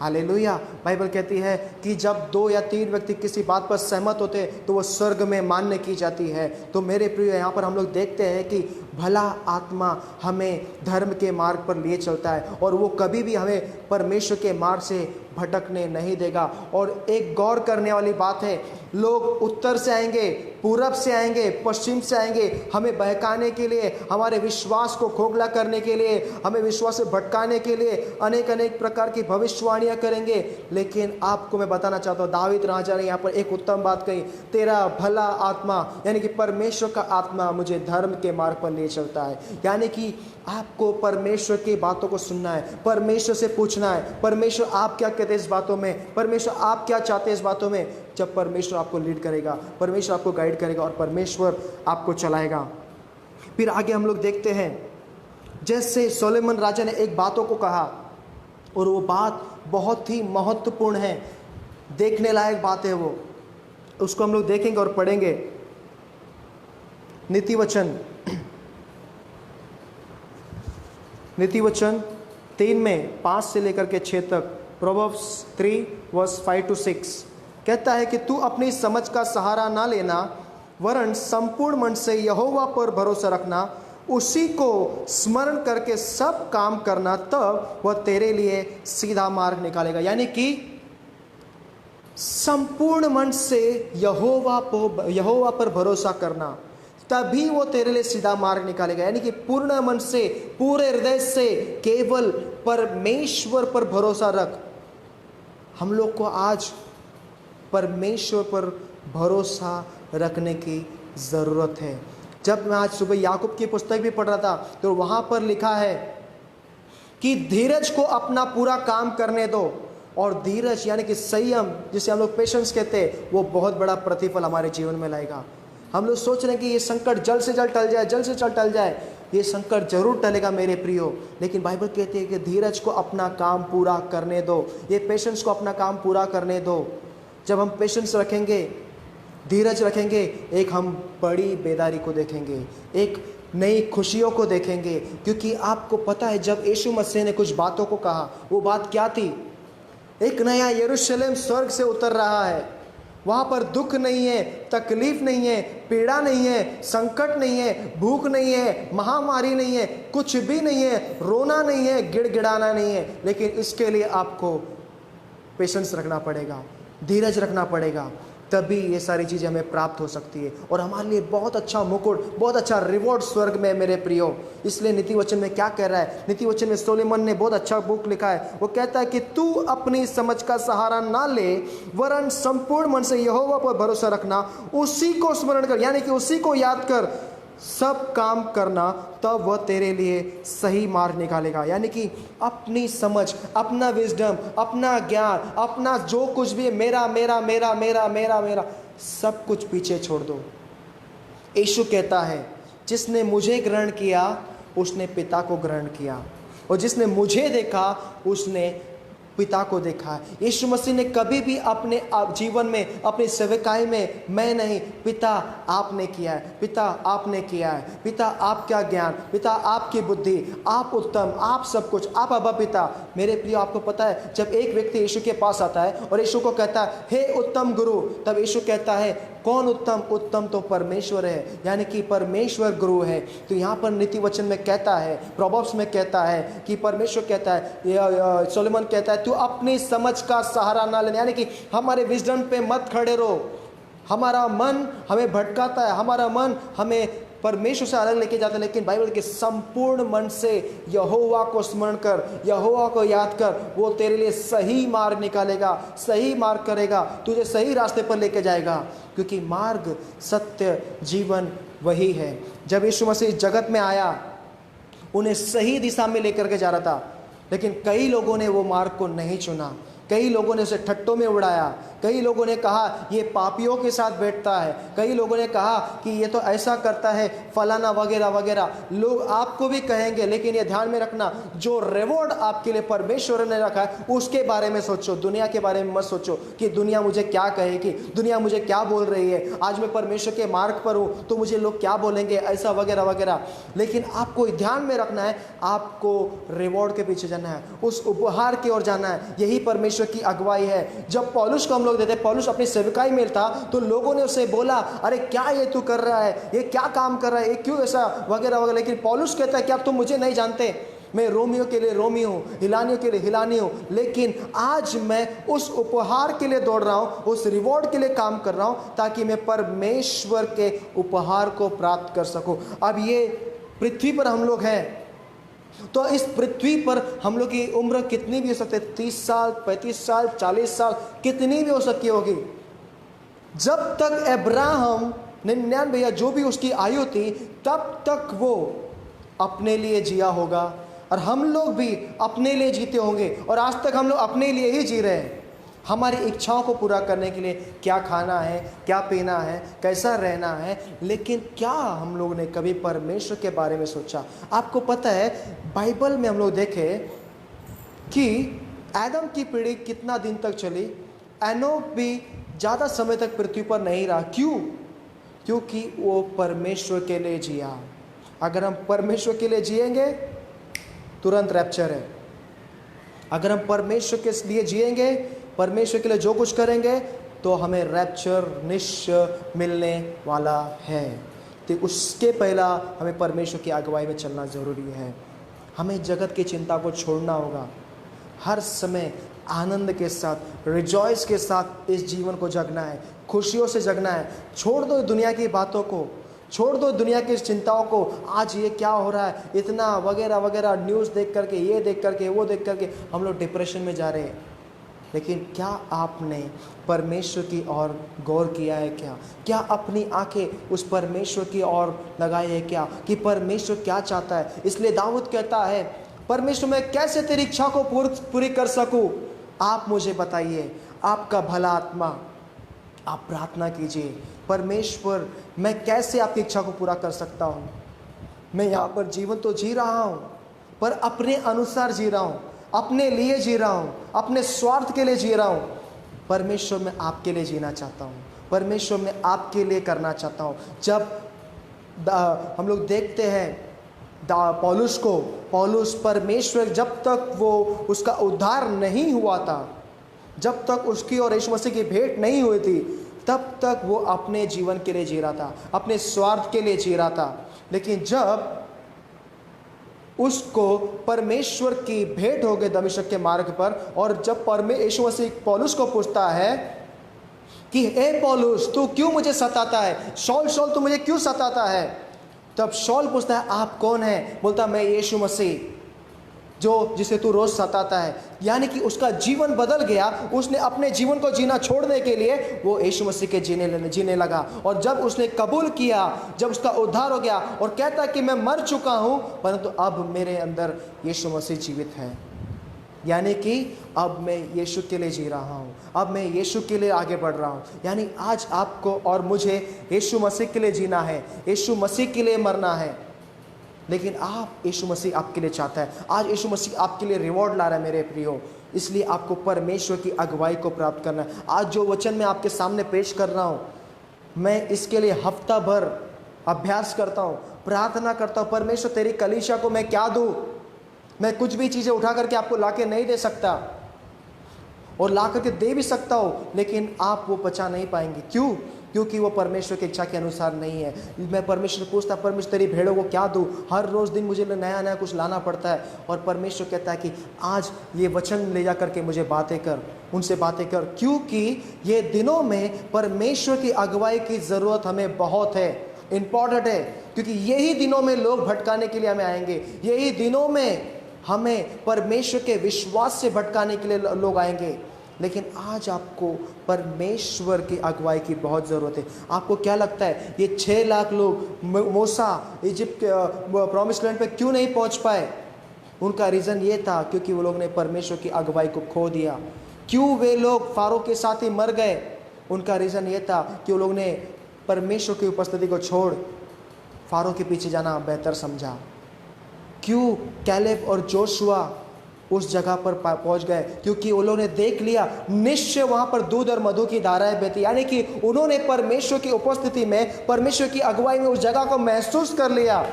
Speaker 3: हालेलुया। बाइबल कहती है कि जब 2 या 3 व्यक्ति किसी बात पर सहमत होते तो वो स्वर्ग में मान्य की जाती है। तो मेरे प्रिय यहाँ पर हम लोग देखते हैं कि भला आत्मा हमें धर्म के मार्ग पर लिए चलता है, और वो कभी भी हमें परमेश्वर के मार्ग से भटकने नहीं देगा। और एक गौर करने वाली बात है, लोग उत्तर से आएंगे, पूरब से आएंगे, पश्चिम से आएंगे, हमें बहकाने के लिए, हमारे विश्वास को खोखला करने के लिए, हमें विश्वास से भटकाने के लिए अनेक अनेक प्रकार की भविष्यवाणियां करेंगे। लेकिन आपको मैं बताना चाहता हूँ दाऊद राजा ने यहाँ पर एक उत्तम बात कही, तेरा भला आत्मा यानी कि परमेश्वर का आत्मा मुझे धर्म के मार्ग पर ले चलता है। यानी कि आपको परमेश्वर की बातों को सुनना है, परमेश्वर से पूछना है परमेश्वर आप क्या कहते हैं इस बातों में, परमेश्वर आप क्या चाहते हैं इस बातों में। जब परमेश्वर आपको लीड करेगा, परमेश्वर आपको गाइड करेगा और परमेश्वर आपको चलाएगा। फिर आगे हम लोग देखते हैं जैसे सोलोमन राजा ने एक बातों को कहा, और वो बात बहुत ही महत्वपूर्ण है, देखने लायक बात है वो, उसको हम लोग देखेंगे और पढ़ेंगे। नीतिवचन 3 में 5 से लेकर के 6 तक, प्रोवर्ब्स 3 वर्स 5 to 6 कहता है कि तू अपनी समझ का सहारा ना लेना, वरन संपूर्ण मन से यहोवा पर भरोसा रखना, उसी को स्मरण करके सब काम करना, तब वह तेरे लिए सीधा मार्ग निकालेगा। यानी कि संपूर्ण मन से यहोवा पर भरोसा करना, तभी वो तेरे लिए सीधा मार्ग निकालेगा। यानी कि पूर्ण मन से, पूरे हृदय से केवल परमेश्वर पर भरोसा रख। हम लोग को आज परमेश्वर पर भरोसा रखने की ज़रूरत है। जब मैं आज सुबह याकूब की पुस्तक भी पढ़ रहा था तो वहाँ पर लिखा है कि धीरज को अपना पूरा काम करने दो, और धीरज यानी कि संयम, जिसे हम लोग पेशेंस कहते हैं, वो बहुत बड़ा प्रतिफल हमारे जीवन में लाएगा। हम लोग सोच रहे हैं कि ये संकट जल्द से जल्द टल जाए, जल्द से जल्द टल जाए। ये संकट जरूर टलेगा मेरे प्रियो, लेकिन बाइबल कहती है कि धीरज को अपना काम पूरा करने दो, ये पेशेंस को अपना काम पूरा करने दो। जब हम पेशेंस रखेंगे, धीरज रखेंगे, एक हम बड़ी बेदारी को देखेंगे, एक नई खुशियों को देखेंगे। क्योंकि आपको पता है जब यीशु मसीह ने कुछ बातों को कहा, वो बात क्या थी? एक नया यरूशलेम स्वर्ग से उतर रहा है। वहाँ पर दुख नहीं है, तकलीफ नहीं है, पीड़ा नहीं है, संकट नहीं है, भूख नहीं है, महामारी नहीं है, कुछ भी नहीं है, रोना नहीं है, गिड़गिड़ाना नहीं है। लेकिन इसके लिए आपको पेशेंस रखना पड़ेगा, धीरज रखना पड़ेगा, तभी ये सारी चीज़ें हमें प्राप्त हो सकती है। और हमारे लिए बहुत अच्छा मुकुट, बहुत अच्छा रिवॉर्ड स्वर्ग में मेरे प्रियो। इसलिए नीति वचन में क्या कह रहा है? नीति वचन में सोलोमन ने बहुत अच्छा बुक लिखा है। वो कहता है कि तू अपनी समझ का सहारा ना ले, वरन संपूर्ण मन से यहोवा पर भरोसा रखना, उसी को स्मरण कर, यानी कि उसी को याद कर सब काम करना, तब वह तेरे लिए सही मार्ग निकालेगा। यानी कि अपनी समझ, अपना विजडम, अपना ज्ञान, अपना जो कुछ भी मेरा मेरा मेरा मेरा मेरा मेरा सब कुछ पीछे छोड़ दो। यीशु कहता है जिसने मुझे ग्रहण किया उसने पिता को ग्रहण किया, और जिसने मुझे देखा उसने पिता को देखा है। यीशु मसीह ने कभी भी अपने जीवन में, अपनी सेवकाई में मैं नहीं, पिता आपने किया है, पिता आपने किया है, पिता आपका ज्ञान, पिता आपकी बुद्धि, आप उत्तम, आप सब कुछ, आप अब्बा पिता। मेरे प्रिय, आपको पता है जब एक व्यक्ति यीशु के पास आता है और यीशु को कहता है हे उत्तम गुरु, तब यीशु कहता है कौन उत्तम? उत्तम तो परमेश्वर है, यानी कि परमेश्वर गुरु है। तो यहाँ पर नीति वचन में कहता है, प्रोवर्ब्स में कहता है कि परमेश्वर कहता है, सोलोमन कहता है तू अपनी समझ का सहारा ना लेने, यानी कि हमारे विजडम पे मत खड़े रहो। हमारा मन हमें भटकाता है, हमारा मन हमें परमेश्वर से अलग लेके जाता है। लेकिन बाइबल के संपूर्ण मन से यहोवा को स्मरण कर, यहोवा को याद कर, वो तेरे लिए सही मार्ग निकालेगा, सही मार्ग करेगा, तुझे सही रास्ते पर लेके जाएगा। क्योंकि मार्ग, सत्य, जीवन वही है। जब यीशु मसीह इस जगत में आया, उन्हें सही दिशा में लेकर के जा रहा था, लेकिन कई लोगों ने वो मार्ग को नहीं चुना। कई लोगों ने उसे ठट्टों में उड़ाया, कई लोगों ने कहा ये पापियों के साथ बैठता है, कई लोगों ने कहा कि ये तो ऐसा करता है फलाना वगैरह वगैरह। लोग आपको भी कहेंगे, लेकिन ये ध्यान में रखना, जो रिवॉर्ड आपके लिए परमेश्वर ने रखा है उसके बारे में सोचो, दुनिया के बारे में मत सोचो कि दुनिया मुझे क्या कहेगी, दुनिया मुझे क्या बोल रही है, आज मैं परमेश्वर के मार्ग पर हूँ तो मुझे लोग क्या बोलेंगे, ऐसा वगैरह वगैरह। लेकिन आपको ध्यान में रखना है, आपको रिवॉर्ड के पीछे जाना है, उस उपहार की ओर जाना है। यही परमेश्वर की अगुवाई है। जब पौलुस को हम लोग देते, पौलुस अपनी सेवकाई में था तो लोगों ने उसे बोला अरे क्या ये तू कर रहा है, ये क्या काम कर रहा है, ये क्यों ऐसा वगैरह वगैरह। लेकिन पौलुस कहता है क्या तुम मुझे नहीं जानते? मैं रोमियो के लिए रोमी हूँ, हिलानियों के लिए हिलानी हूँ, लेकिन आज मैं उस उपहार के लिए दौड़ रहा हूँ, उस रिवॉर्ड के लिए काम कर रहा हूँ, ताकि मैं परमेश्वर के उपहार को प्राप्त कर सकूँ। अब ये पृथ्वी पर हम लोग हैं, तो इस पृथ्वी पर हम लोग की उम्र कितनी भी हो सकती है, 30 साल, 35 साल, 40 साल, कितनी भी हो सकती होगी। जब तक अब्राहम 99 या जो भी उसकी आयु थी, तब तक वो अपने लिए जिया होगा, और हम लोग भी अपने लिए जीते होंगे। और आज तक हम लोग अपने लिए ही जी रहे हैं, हमारी इच्छाओं को पूरा करने के लिए, क्या खाना है, क्या पीना है, कैसा रहना है। लेकिन क्या हम लोग ने कभी परमेश्वर के बारे में सोचा? आपको पता है बाइबल में हम लोग देखें कि आदम की पीढ़ी कितना दिन तक चली, एनोक भी ज़्यादा समय तक पृथ्वी पर नहीं रहा। क्यों? क्योंकि वो परमेश्वर के लिए जिया। अगर हम परमेश्वर के लिए जिएंगे तुरंत रैप्चर है। अगर हम परमेश्वर के लिए जिएंगे, परमेश्वर के लिए जो कुछ करेंगे, तो हमें रैप्चर निश्चय मिलने वाला है। तो उसके पहला हमें परमेश्वर की अगुवाई में चलना ज़रूरी है। हमें जगत की चिंता को छोड़ना होगा, हर समय आनंद के साथ, रिजॉइस के साथ इस जीवन को जगना है, खुशियों से जगना है। छोड़ दो दुनिया की बातों को, छोड़ दो दुनिया की चिंताओं को। आज ये क्या हो रहा है, इतना वगैरह वगैरह न्यूज़ देख करके, ये देख करके, वो देख करके हम लोग डिप्रेशन में जा रहे हैं। लेकिन क्या आपने परमेश्वर की ओर गौर किया है? क्या अपनी आंखें उस परमेश्वर की ओर लगाई है क्या, कि परमेश्वर क्या चाहता है? इसलिए दाऊद कहता है परमेश्वर मैं कैसे तेरी इच्छा को पूरी कर सकूं, आप मुझे बताइए। आपका भला आत्मा, आप प्रार्थना कीजिए, परमेश्वर मैं कैसे आपकी इच्छा को पूरा कर सकता हूँ। मैं यहाँ पर जीवन तो जी रहा हूँ, पर अपने अनुसार जी रहा हूँ, अपने लिए जी रहा हूँ, अपने स्वार्थ के लिए जी रहा हूँ। परमेश्वर मैं आपके लिए जीना चाहता हूँ, परमेश्वर मैं आपके लिए करना चाहता हूँ। जब हम लोग देखते हैं पौलुस परमेश्वर जब तक वो उसका उद्धार नहीं हुआ था, जब तक उसकी और यीशु मसीह की भेंट नहीं हुई थी, तब तक वो अपने जीवन के लिए जी रहा था, अपने स्वार्थ के लिए जी रहा था। लेकिन जब उसको परमेश्वर की भेंट हो गई दमिश्क के मार्ग पर, और जब यीशु मसीह पौलुस को पूछता है कि ए पौलुस तू क्यों मुझे सताता है, शौल शौल तू मुझे क्यों सताता है, तब शौल पूछता है आप कौन है? बोलता मैं यीशु मसीह जिसे तू रोज सताता है। यानी कि उसका जीवन बदल गया, उसने अपने जीवन को जीना छोड़ने के लिए वो यीशु मसीह के जीने लगा। और जब उसने कबूल किया, जब उसका उद्धार हो गया और कहता है कि मैं मर चुका हूं परंतु अब मेरे अंदर यीशु मसीह जीवित है, यानी कि अब मैं यीशु के लिए जी रहा हूँ, अब मैं यीशु के लिए आगे बढ़ रहा हूँ। यानी आज आपको और मुझे यीशु मसीह के लिए जीना है, यीशु मसीह के लिए मरना है। लेकिन यीशु मसीह आपके लिए चाहता है, आज यीशु मसीह आपके लिए रिवॉर्ड ला रहा है मेरे प्रियो। इसलिए आपको परमेश्वर की अगुवाई को प्राप्त करना है। आज जो वचन मैं आपके सामने पेश कर रहा हूँ, मैं इसके लिए हफ्ता भर अभ्यास करता हूँ, प्रार्थना करता हूँ, परमेश्वर तेरी कलीसिया को मैं क्या दूँ। मैं कुछ भी चीज़ें उठा करके आपको ला के नहीं दे सकता, और ला करके दे भी सकता हूँ लेकिन आप वो पचा नहीं पाएंगे। क्यों? क्योंकि वो परमेश्वर की इच्छा के अनुसार नहीं है। मैं परमेश्वर पूछता, परमेश्वर तेरी भेड़ों को क्या दूँ? हर रोज़ दिन मुझे नया नया कुछ लाना पड़ता है, और परमेश्वर कहता है कि आज ये वचन ले जा करके मुझे बातें कर, उनसे बातें कर, क्योंकि ये दिनों में परमेश्वर की अगुवाई की ज़रूरत हमें बहुत है, इम्पॉर्टेंट है। क्योंकि यही दिनों में लोग भटकाने के लिए हमें आएंगे, यही दिनों में हमें परमेश्वर के विश्वास से भटकाने के लिए लोग आएंगे। लेकिन आज आपको परमेश्वर की अगुवाई की बहुत ज़रूरत है। आपको क्या लगता है ये 6 लाख लोग मूसा इजिप्ट के प्रॉमिस लैंड पे क्यों नहीं पहुंच पाए? उनका रीज़न ये था क्योंकि वो लोग ने परमेश्वर की अगुवाई को खो दिया। क्यों वे लोग फारो के साथ ही मर गए? उनका रीज़न ये था कि वो लोग ने परमेश्वर की उपस्थिति को छोड़ फारो के पीछे जाना बेहतर समझा। क्यों कैलेब और जोशुआ उस जगह पर पहुंच गए? क्योंकि उन्होंने ने देख लिया निश्चय वहां पर दूध और मधु की धाराएं बहती, यानी कि उन्होंने परमेश्वर की उपस्थिति में, परमेश्वर की अगुवाई में उस जगह को महसूस कर लिया।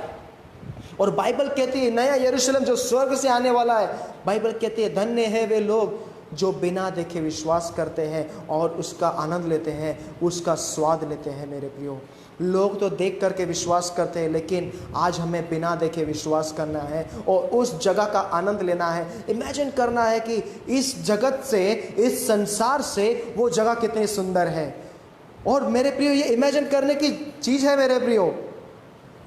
Speaker 3: और बाइबल कहती है नया यरूशलेम जो स्वर्ग से आने वाला है, बाइबल कहती है धन्य है वे लोग जो बिना देखे विश्वास करते हैं और उसका आनंद लेते हैं, उसका स्वाद लेते हैं। मेरे प्रियो, लोग तो देख करके विश्वास करते हैं, लेकिन आज हमें बिना देखे विश्वास करना है और उस जगह का आनंद लेना है। इमेजिन करना है कि इस जगत से, इस संसार से वो जगह कितनी सुंदर है। और मेरे प्रियो, ये इमेजिन करने की चीज़ है। मेरे प्रियो,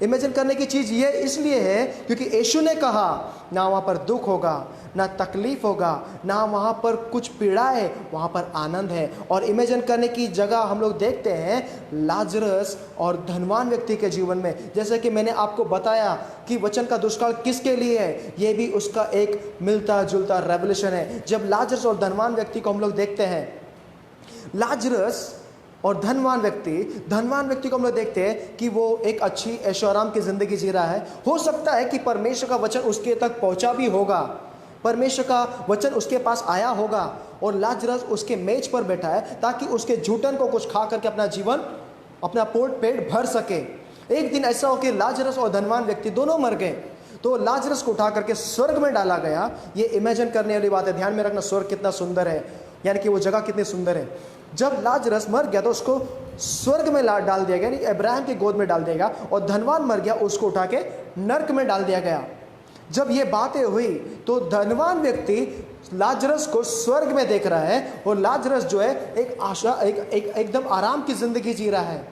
Speaker 3: इमेजिन करने की चीज़ ये इसलिए है क्योंकि यीशु ने कहा ना वहाँ पर दुख होगा, ना तकलीफ होगा, ना वहाँ पर कुछ पीड़ा है, वहाँ पर आनंद है। और इमेजिन करने की जगह हम लोग देखते हैं लाजरस और धनवान व्यक्ति के जीवन में। जैसे कि मैंने आपको बताया कि वचन का दुष्काल किसके लिए है, ये भी उसका एक मिलता जुलता रेवल्यूशन है। जब लाजरस और धनवान व्यक्ति को हम लोग देखते हैं, लाजरस और धनवान व्यक्ति को हम लोग देखते हैं कि वो एक अच्छी ऐशो आराम की ज़िंदगी जी रहा है। हो सकता है कि परमेश्वर का वचन उसके तक पहुंचा भी होगा, परमेश्वर का वचन उसके पास आया होगा, और लाजरस उसके मेज पर बैठा है ताकि उसके झूठन को कुछ खा करके अपना जीवन, अपना पेट भर सके। एक दिन ऐसा हो कि लाजरस और धनवान व्यक्ति दोनों मर गए, तो लाजरस को उठा करके स्वर्ग में डाला गया। ये इमेजिन करने वाली बात है। ध्यान में रखना, स्वर्ग कितना सुंदर है, यानी कि वो जगह कितनी सुंदर है। जब लाजरस मर गया तो उसको स्वर्ग में डाल दिया गया, यानी अब्राहम की गोद में डाल दिया गया, और धनवान मर गया, उसको उठा के नरक में डाल दिया गया। जब ये बातें हुई तो धनवान व्यक्ति लाजरस को स्वर्ग में देख रहा है, और लाजरस जो है एक आशा, एकदम आराम की जिंदगी जी रहा है।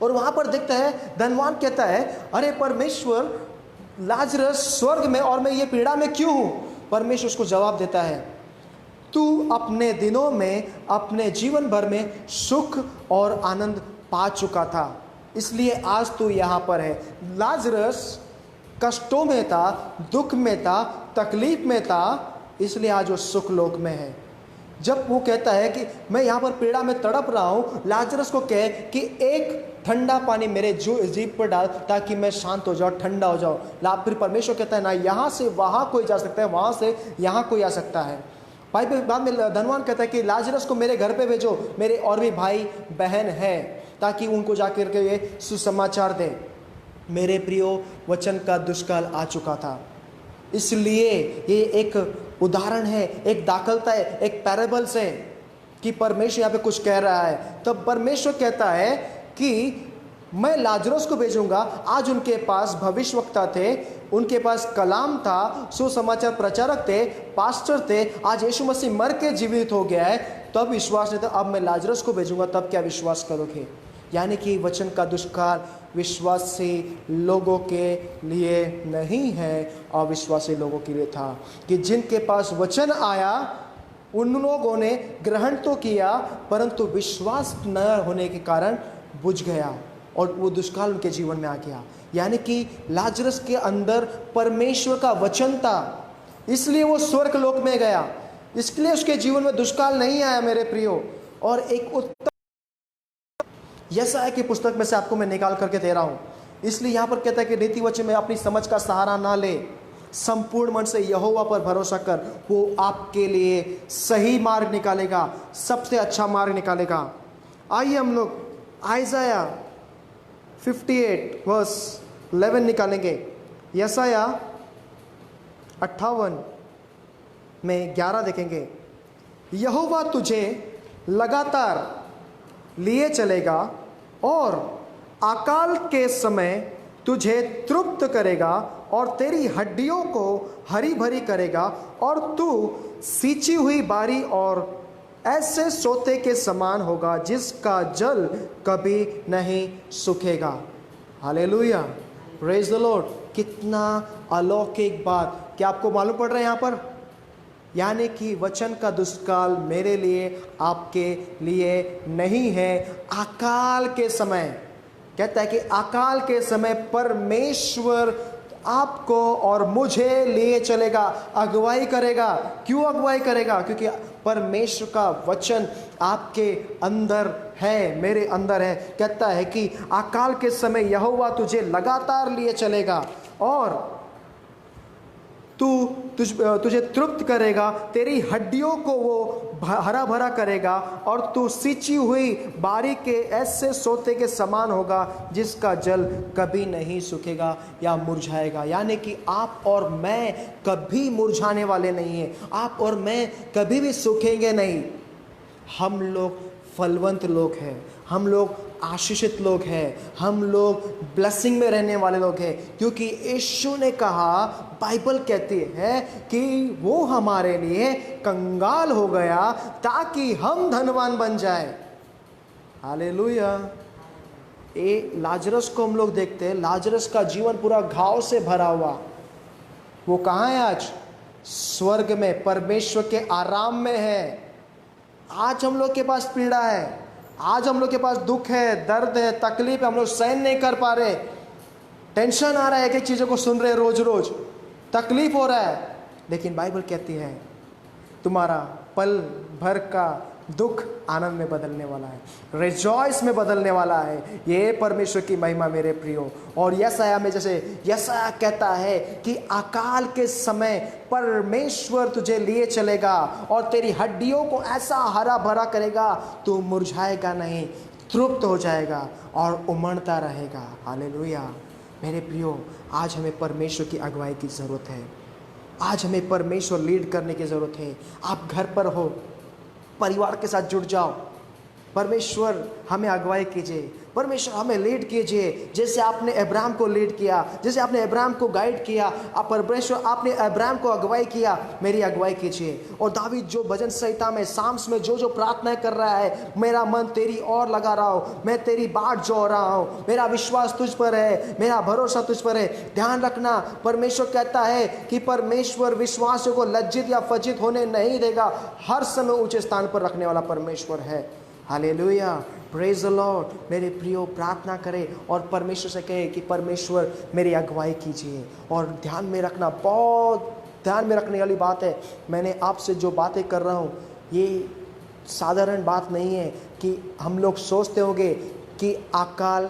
Speaker 3: और वहां पर देखता है, धनवान कहता है अरे परमेश्वर, लाजरस स्वर्ग में और मैं ये पीड़ा में क्यों हूं? परमेश्वर उसको जवाब देता है, तू अपने दिनों में, अपने जीवन भर में सुख और आनंद पा चुका था, इसलिए आज तू यहाँ पर है। लाजरस कष्टों में था, दुख में था, तकलीफ में था, इसलिए आज वो सुख लोक में है। जब वो कहता है कि मैं यहाँ पर पीड़ा में तड़प रहा हूँ, लाजरस को कहे कि एक ठंडा पानी मेरे जीभ पर डाल ताकि मैं शांत हो जाऊँ, ठंडा हो जाऊँ। फिर परमेश्वर कहता है ना यहाँ से वहाँ कोई जा सकता है, वहाँ से यहाँ कोई आ सकता है। भाई बाद में धनवान कहता है कि लाजरस को मेरे घर पे भेजो, मेरे और भी भाई बहन हैं, ताकि उनको जाकर के ये सुसमाचार दे। मेरे प्रियो, वचन का दुष्काल आ चुका था। इसलिए ये एक उदाहरण है, एक दाखलता है, एक पैराबल्स है कि परमेश्वर यहाँ पे कुछ कह रहा है। तब परमेश्वर कहता है कि मैं लाजरस को भेजूंगा। आज उनके पास भविष्यवक्ता थे, उनके पास कलाम था, सुसमाचार प्रचारक थे, पास्टर थे। आज यीशु मसीह मर के जीवित हो गया है, तब विश्वास नहीं था। अब मैं लाजरस को भेजूंगा, तब क्या विश्वास करोगे? यानी कि वचन का दुष्काल विश्वासी लोगों के लिए नहीं है, अविश्वासी लोगों के लिए था। कि जिनके पास वचन आया उन लोगों ने ग्रहण तो किया, परंतु विश्वास न होने के कारण बुझ गया और वो दुष्काल उनके जीवन में आ गया। यानी कि लाजरस के अंदर परमेश्वर का वचन था, इसलिए वो स्वर्ग लोक में गया, इसलिए उसके जीवन में दुष्काल नहीं आया मेरे प्रियो। और एक उत्तर यशायाह की पुस्तक में से आपको मैं निकाल करके दे रहा हूं। इसलिए यहां पर कहता है कि रीति वचन में अपनी समझ का सहारा ना ले, संपूर्ण मन से यहोवा पर भरोसा कर, वो आपके लिए सही मार्ग निकालेगा, सबसे अच्छा मार्ग निकालेगा। आइए हम लोग आइज़ाया 58 वर्स 11 निकालेंगे। यशायाह 58 में 11 देखेंगे। यहोवा तुझे लगातार लिए चलेगा और अकाल के समय तुझे तृप्त करेगा और तेरी हड्डियों को हरी भरी करेगा, और तू सींची हुई बारी और ऐसे सोते के समान होगा जिसका जल कभी नहीं सूखेगा। Hallelujah, praise the lord. कितना अलौकिक बात! क्या आपको मालूम पड़ रहा है यहाँ पर? यानी कि वचन का दुष्काल मेरे लिए, आपके लिए नहीं है। अकाल के समय, कहता है कि अकाल के समय परमेश्वर आपको और मुझे लिए चलेगा, अगुवाई करेगा। क्यों अगुवाई करेगा? क्योंकि परमेश्वर का वचन आपके अंदर है, मेरे अंदर है। कहता है कि अकाल के समय यहोवा तुझे लगातार लिए चलेगा और तुझे तृप्त करेगा, तेरी हड्डियों को वो हरा भरा करेगा, और तू सींची हुई बारी के ऐसे सोते के समान होगा जिसका जल कभी नहीं सूखेगा या मुरझाएगा। यानी कि आप और मैं कभी मुरझाने वाले नहीं हैं, आप और मैं कभी भी सूखेंगे नहीं। हम लोग फलवंत लोग हैं, हम लोग आशीषित लोग हैं, हम लोग ब्लेसिंग में रहने वाले लोग हैं, क्योंकि यीशु ने कहा, बाइबल कहती है कि वो हमारे लिए कंगाल हो गया ताकि हम धनवान बन जाए। हालेलुया। लाजरस को हम लोग देखते हैं, लाजरस का जीवन पूरा घाव से भरा हुआ। वो कहाँ है आज? स्वर्ग में, परमेश्वर के आराम में है। आज हम लोग के पास पीड़ा है, आज हम लोग के पास दुख है, दर्द है, तकलीफ है, हम लोग सहन नहीं कर पा रहे, टेंशन आ रहा है, एक एक चीज़ों को सुन रहे रोज रोज, तकलीफ हो रहा है। लेकिन बाइबल कहती है तुम्हारा पल भर का दुख आनंद में बदलने वाला है, रिजॉइस में बदलने वाला है। ये परमेश्वर की महिमा मेरे प्रियो। और यशायाह में जैसे यशायाह कहता है कि अकाल के समय परमेश्वर तुझे लिए चलेगा और तेरी हड्डियों को ऐसा हरा भरा करेगा, तू मुरझाएगा नहीं, तृप्त हो जाएगा और उमड़ता रहेगा। हालेलुया। मेरे प्रियो, आज हमें परमेश्वर की अगुवाई की ज़रूरत है, आज हमें परमेश्वर लीड करने की ज़रूरत है। आप घर पर हो, परिवार के साथ जुड़ जाओ, परमेश्वर हमें अगुवाई कीजिए, परमेश्वर हमें लीड कीजिए। जैसे आपने अब्राहम को लीड किया, जैसे आपने अब्राहम को गाइड किया, आप परमेश्वर आपने अब्राहम को अगुवाई किया, मेरी अगुवाई कीजिए। और दावीद जो भजन संहिता में, साम्स में जो प्रार्थना कर रहा है, मेरा मन तेरी ओर लगा रहा हो, मैं तेरी बाट जो रहा हूँ, मेरा विश्वास तुझ पर है, मेरा भरोसा तुझ पर है। ध्यान रखना, परमेश्वर कहता है कि परमेश्वर विश्वासियों को लज्जित या फज्जित होने नहीं देगा, हर समय ऊंचे स्थान पर रखने वाला परमेश्वर है। Hallelujah, praise the Lord. मेरे प्रियो, प्रार्थना करें और परमेश्वर से कहें कि परमेश्वर मेरी अगुवाई कीजिए। और ध्यान में रखना, बहुत ध्यान में रखने वाली बात है, मैंने आपसे जो बातें कर रहा हूँ ये साधारण बात नहीं है कि हम लोग सोचते होंगे कि अकाल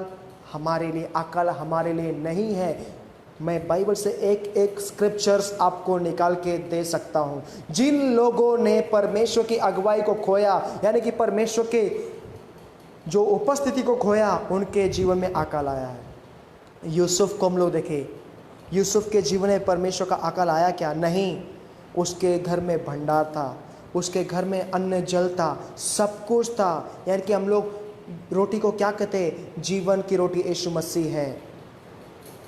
Speaker 3: हमारे लिए नहीं है। मैं बाइबल से एक एक स्क्रिप्चर्स आपको निकाल के दे सकता हूँ। जिन लोगों ने परमेश्वर की अगुवाई को खोया, यानी कि परमेश्वर के जो उपस्थिति को खोया, उनके जीवन में अकाल आया है। यूसुफ को हम लोग देखें, यूसुफ के जीवन में परमेश्वर का अकल आया क्या? नहीं। उसके घर में भंडार था, उसके घर में अन्न जल था, सब कुछ था। यानी कि हम लोग रोटी को क्या कहते हैं? जीवन की रोटी यीशु मसीह है।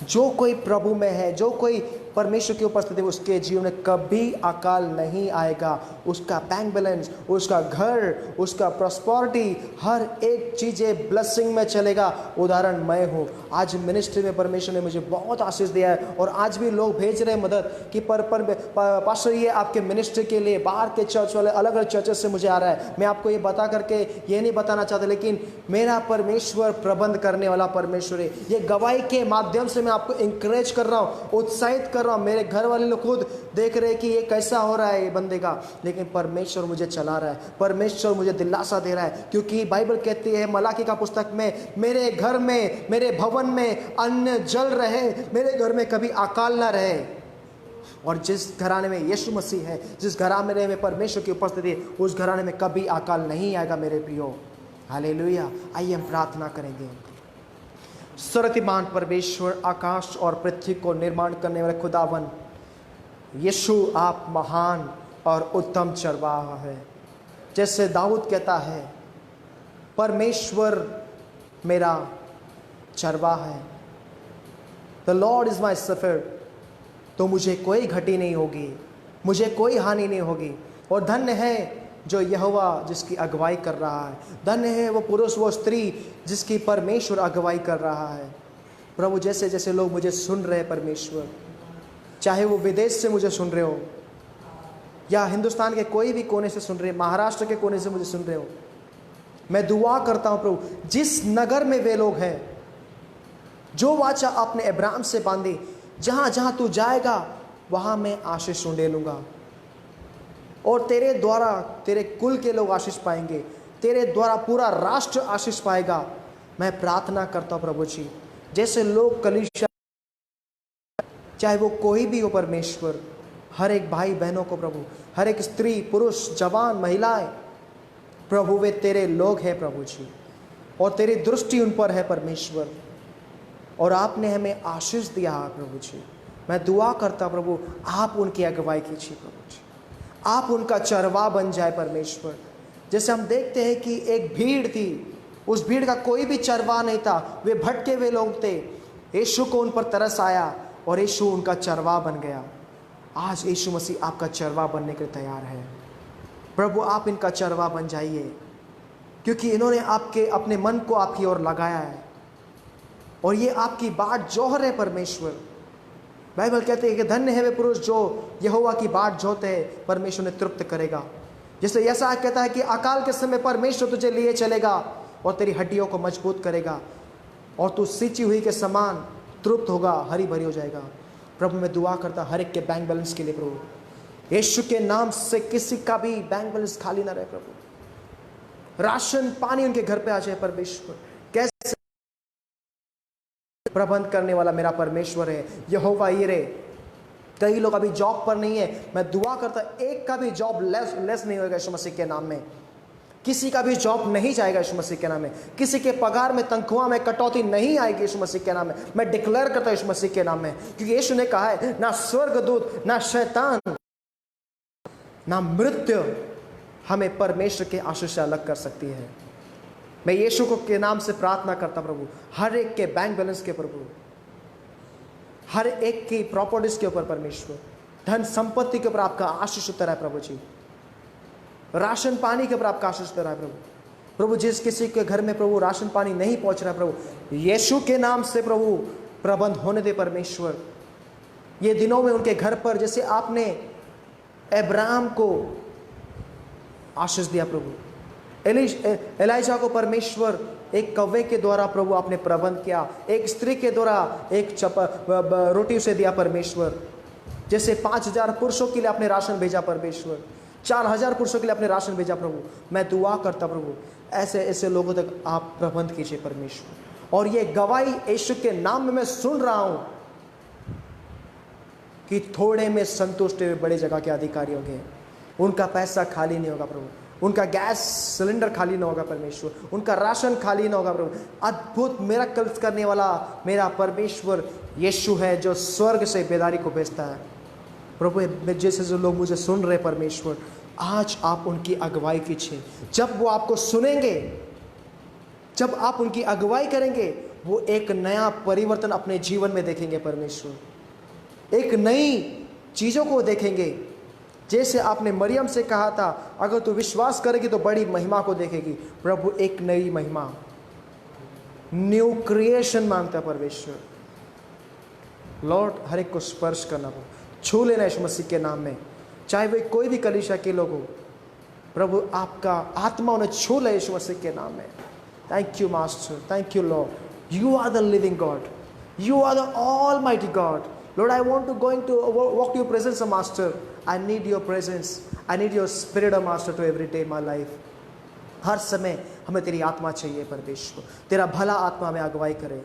Speaker 3: जो कोई प्रभु में है, जो कोई परमेश्वर की उपस्थिति में, उसके जीवन में कभी अकाल नहीं आएगा। उसका बैंक बैलेंस, उसका घर, उसका प्रॉस्पेरिटी, हर एक चीज़ें ब्लेसिंग में चलेगा। उदाहरण मैं हूँ। आज मिनिस्ट्री में परमेश्वर ने मुझे बहुत आशीष दिया है और आज भी लोग भेज रहे हैं मदद कि पास्टर ये आपके मिनिस्ट्री के लिए बाहर के चर्च वाले अलग अलग चर्चेस से मुझे आ रहा है। मैं आपको ये बता करके ये नहीं बताना चाहता, लेकिन मेरा परमेश्वर प्रबंध करने वाला परमेश्वर है। ये गवाही के माध्यम से मैं आपको इंकरेज कर रहा हूँ, उत्साहित कर रहा हूँ। मेरे घर वाले लोग खुद देख रहे हैं कि ये कैसा हो रहा है ये बंदे का, लेकिन परमेश्वर मुझे चला रहा है, परमेश्वर मुझे दिलासा दे रहा है। क्योंकि बाइबल कहती है मलाकी का पुस्तक में, मेरे घर में, मेरे भवन में अन्न जल रहे, मेरे घर में कभी अकाल ना रहे। और जिस घराने में यीशु मसीह है, जिस घराने में परमेश्वर की उपस्थिति है, उस घराने में कभी अकाल नहीं आएगा मेरे प्रियो। हालेलुया। आइए हम प्रार्थना करेंगे। सर्वशक्तिमान परमेश्वर, आकाश और पृथ्वी को निर्माण करने वाले खुदावन यीशु, आप महान और उत्तम चरवाहा है। जैसे दाऊद कहता है, परमेश्वर मेरा चरवाहा है, the Lord is my shepherd, तो मुझे कोई घटी नहीं होगी, मुझे कोई हानि नहीं होगी। और धन्य है जो यहोवा जिसकी अगुवाई कर रहा है, धन्य है वो पुरुष वो स्त्री जिसकी परमेश्वर अगुवाई कर रहा है। प्रभु, जैसे जैसे लोग मुझे सुन रहे हैं परमेश्वर, चाहे वो विदेश से मुझे सुन रहे हो या हिंदुस्तान के कोई भी कोने से सुन रहे, महाराष्ट्र के कोने से मुझे सुन रहे हो, मैं दुआ करता हूँ प्रभु, जिस नगर में वे लोग हैं, जो वाचा आपने अब्राहम से बांधी, जहाँ जहाँ तू जाएगा वहाँ मैं आशीष ढूंढे लूँगा। और तेरे द्वारा तेरे कुल के लोग आशीष पाएंगे, तेरे द्वारा पूरा राष्ट्र आशीष पाएगा। मैं प्रार्थना करता हूँ प्रभु जी, जैसे लोग कलीसिया, चाहे वो कोई भी हो परमेश्वर, हर एक भाई बहनों को प्रभु, हर एक स्त्री पुरुष जवान महिलाएं, प्रभु वे तेरे लोग हैं प्रभु जी, और तेरी दृष्टि उन पर है परमेश्वर, और आपने हमें आशीष दिया है प्रभु जी। मैं दुआ करता प्रभु, आप उनकी अगुवाई कीजिए प्रभु जी, आप उनका चरवा बन जाए परमेश्वर। जैसे हम देखते हैं कि एक भीड़ थी, उस भीड़ का कोई भी चरवा नहीं था, वे भटके हुए लोग थे, यीशु को उन पर तरस आया और यीशु उनका चरवा बन गया। आज यीशु मसीह आपका चरवा बनने के लिए तैयार है। प्रभु, आप इनका चरवा बन जाइए, क्योंकि इन्होंने आपके अपने मन को आपकी ओर लगाया है और ये आपकी बाट जोह रहे परमेश्वर। बाइबल कहते हैं कि धन्य है वे पुरुष जो यहोवा की बाट जोहते हैं, परमेश्वर ने तृप्त करेगा। जैसे ऐसा कहता है कि अकाल के समय परमेश्वर तुझे लिए चलेगा और तेरी हड्डियों को मजबूत करेगा और तू सिंची हुई के समान तृप्त होगा, हरी भरी हो जाएगा। प्रभु, मैं दुआ करता हर एक के बैंक बैलेंस के लिए प्रभु, यीशु के नाम से किसी का भी बैंक बैलेंस खाली ना रहे प्रभु, राशन पानी उनके घर पे आ जाए परमेश्वर। कैसे प्रबंध करने वाला मेरा परमेश्वर है, यहोवा यिरे। कई लोग अभी जॉब पर नहीं है, मैं दुआ करता एक का भी जॉब लेस नहीं होगा यीशु मसीह के नाम में, किसी का भी जॉब नहीं जाएगा यीशु मसीह के नाम में, किसी के पगार में तनख्वाह में कटौती नहीं आएगी यीशु मसीह के नाम में। मैं डिक्लेयर करता हूं यीशु मसीह के नाम में, क्योंकि यीशु ने कहा है, ना स्वर्गदूत, ना शैतान, ना मृत्यु हमें परमेश्वर के आशीष से अलग कर सकती है। मैं यीशु को के नाम से प्रार्थना करता प्रभु, हर एक के बैंक बैलेंस के प्रभु, हर एक की प्रॉपर्टीज के ऊपर परमेश्वर, धन संपत्ति के ऊपर आपका आशीष उतर है प्रभु जी, राशन पानी के ऊपर आपका आशीष उतर है प्रभु। प्रभु, जिस किसी के घर में प्रभु राशन पानी नहीं पहुंच रहा है प्रभु, यीशु के नाम से प्रभु प्रबंध होने दे परमेश्वर। ये दिनों में उनके घर पर जैसे आपने अब्राहम को आशीष दिया प्रभु, एलिशा को परमेश्वर एक कौवे के द्वारा प्रभु आपने प्रबंध किया, एक स्त्री के द्वारा एक रोटी उसे दिया परमेश्वर। जैसे 5000 पुरुषों के लिए आपने राशन भेजा परमेश्वर, 4000 पुरुषों के लिए आपने राशन भेजा प्रभु। मैं दुआ करता प्रभु, ऐसे ऐसे लोगों तक आप प्रबंध कीजिए परमेश्वर। और ये गवाही यीशु के नाम में मैं सुन रहा हूं कि थोड़े में संतुष्ट हुए बड़े जगह के अधिकारी होंगे, उनका पैसा खाली नहीं होगा प्रभु। उनका गैस सिलेंडर खाली ना होगा परमेश्वर, उनका राशन खाली ना होगा प्रभु। अद्भुत मिरेकल्स करने वाला मेरा परमेश्वर यीशु है, जो स्वर्ग से बेदारी को भेजता है प्रभु। जैसे जो लोग मुझे सुन रहे परमेश्वर, आज आप उनकी अगुवाई कीजिए। जब वो आपको सुनेंगे, जब आप उनकी अगुवाई करेंगे, वो एक नया परिवर्तन अपने जीवन में देखेंगे परमेश्वर, एक नई चीज़ों को देखेंगे। जैसे आपने मरियम से कहा था, अगर तू विश्वास करेगी तो बड़ी महिमा को देखेगी। प्रभु एक नई महिमा, न्यू क्रिएशन मांगता परमेश्वर। लॉर्ड हर एक को स्पर्श करना, छू लेना यीशु मसीह के नाम में, चाहे वे कोई भी कलीसिया के लोग हो प्रभु, आपका आत्मा उन्हें छू ले यीशु मसीह के नाम में। Thank you master, thank you lord. You are the living god, you are the almighty God. Lord, I want to walk to your presence, Master. I need your presence. I need your spirit, Master, to every day in my life. हर समय हमें तेरी आत्मा चाहिए परमेश्वर, तेरा भला आत्मा हमें अगुवाई करे।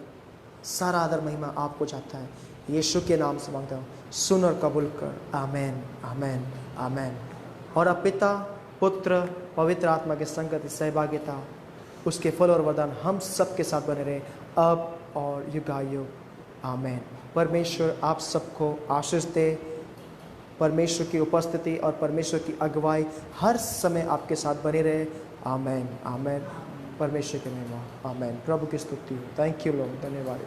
Speaker 3: सारा आदर महिमा आपको जाता है, यीशु के नाम से मांगता हूँ, सुन और कबूल कर। आमेन, आमेन, आमेन। और अब पिता, पुत्र, पवित्र आत्मा के संगति, सहभागिता, उसके फल और वरदान हम सबके साथ बने रहे, अब और युगायुग। आमेन। परमेश्वर आप सबको आशीष दे। परमेश्वर की उपस्थिति और परमेश्वर की अगुवाई हर समय आपके साथ बनी रहे। आमेन, आमेन। परमेश्वर की महिमा। आमेन। प्रभु की स्तुति हो। थैंक यू लॉर्ड, धन्यवाद।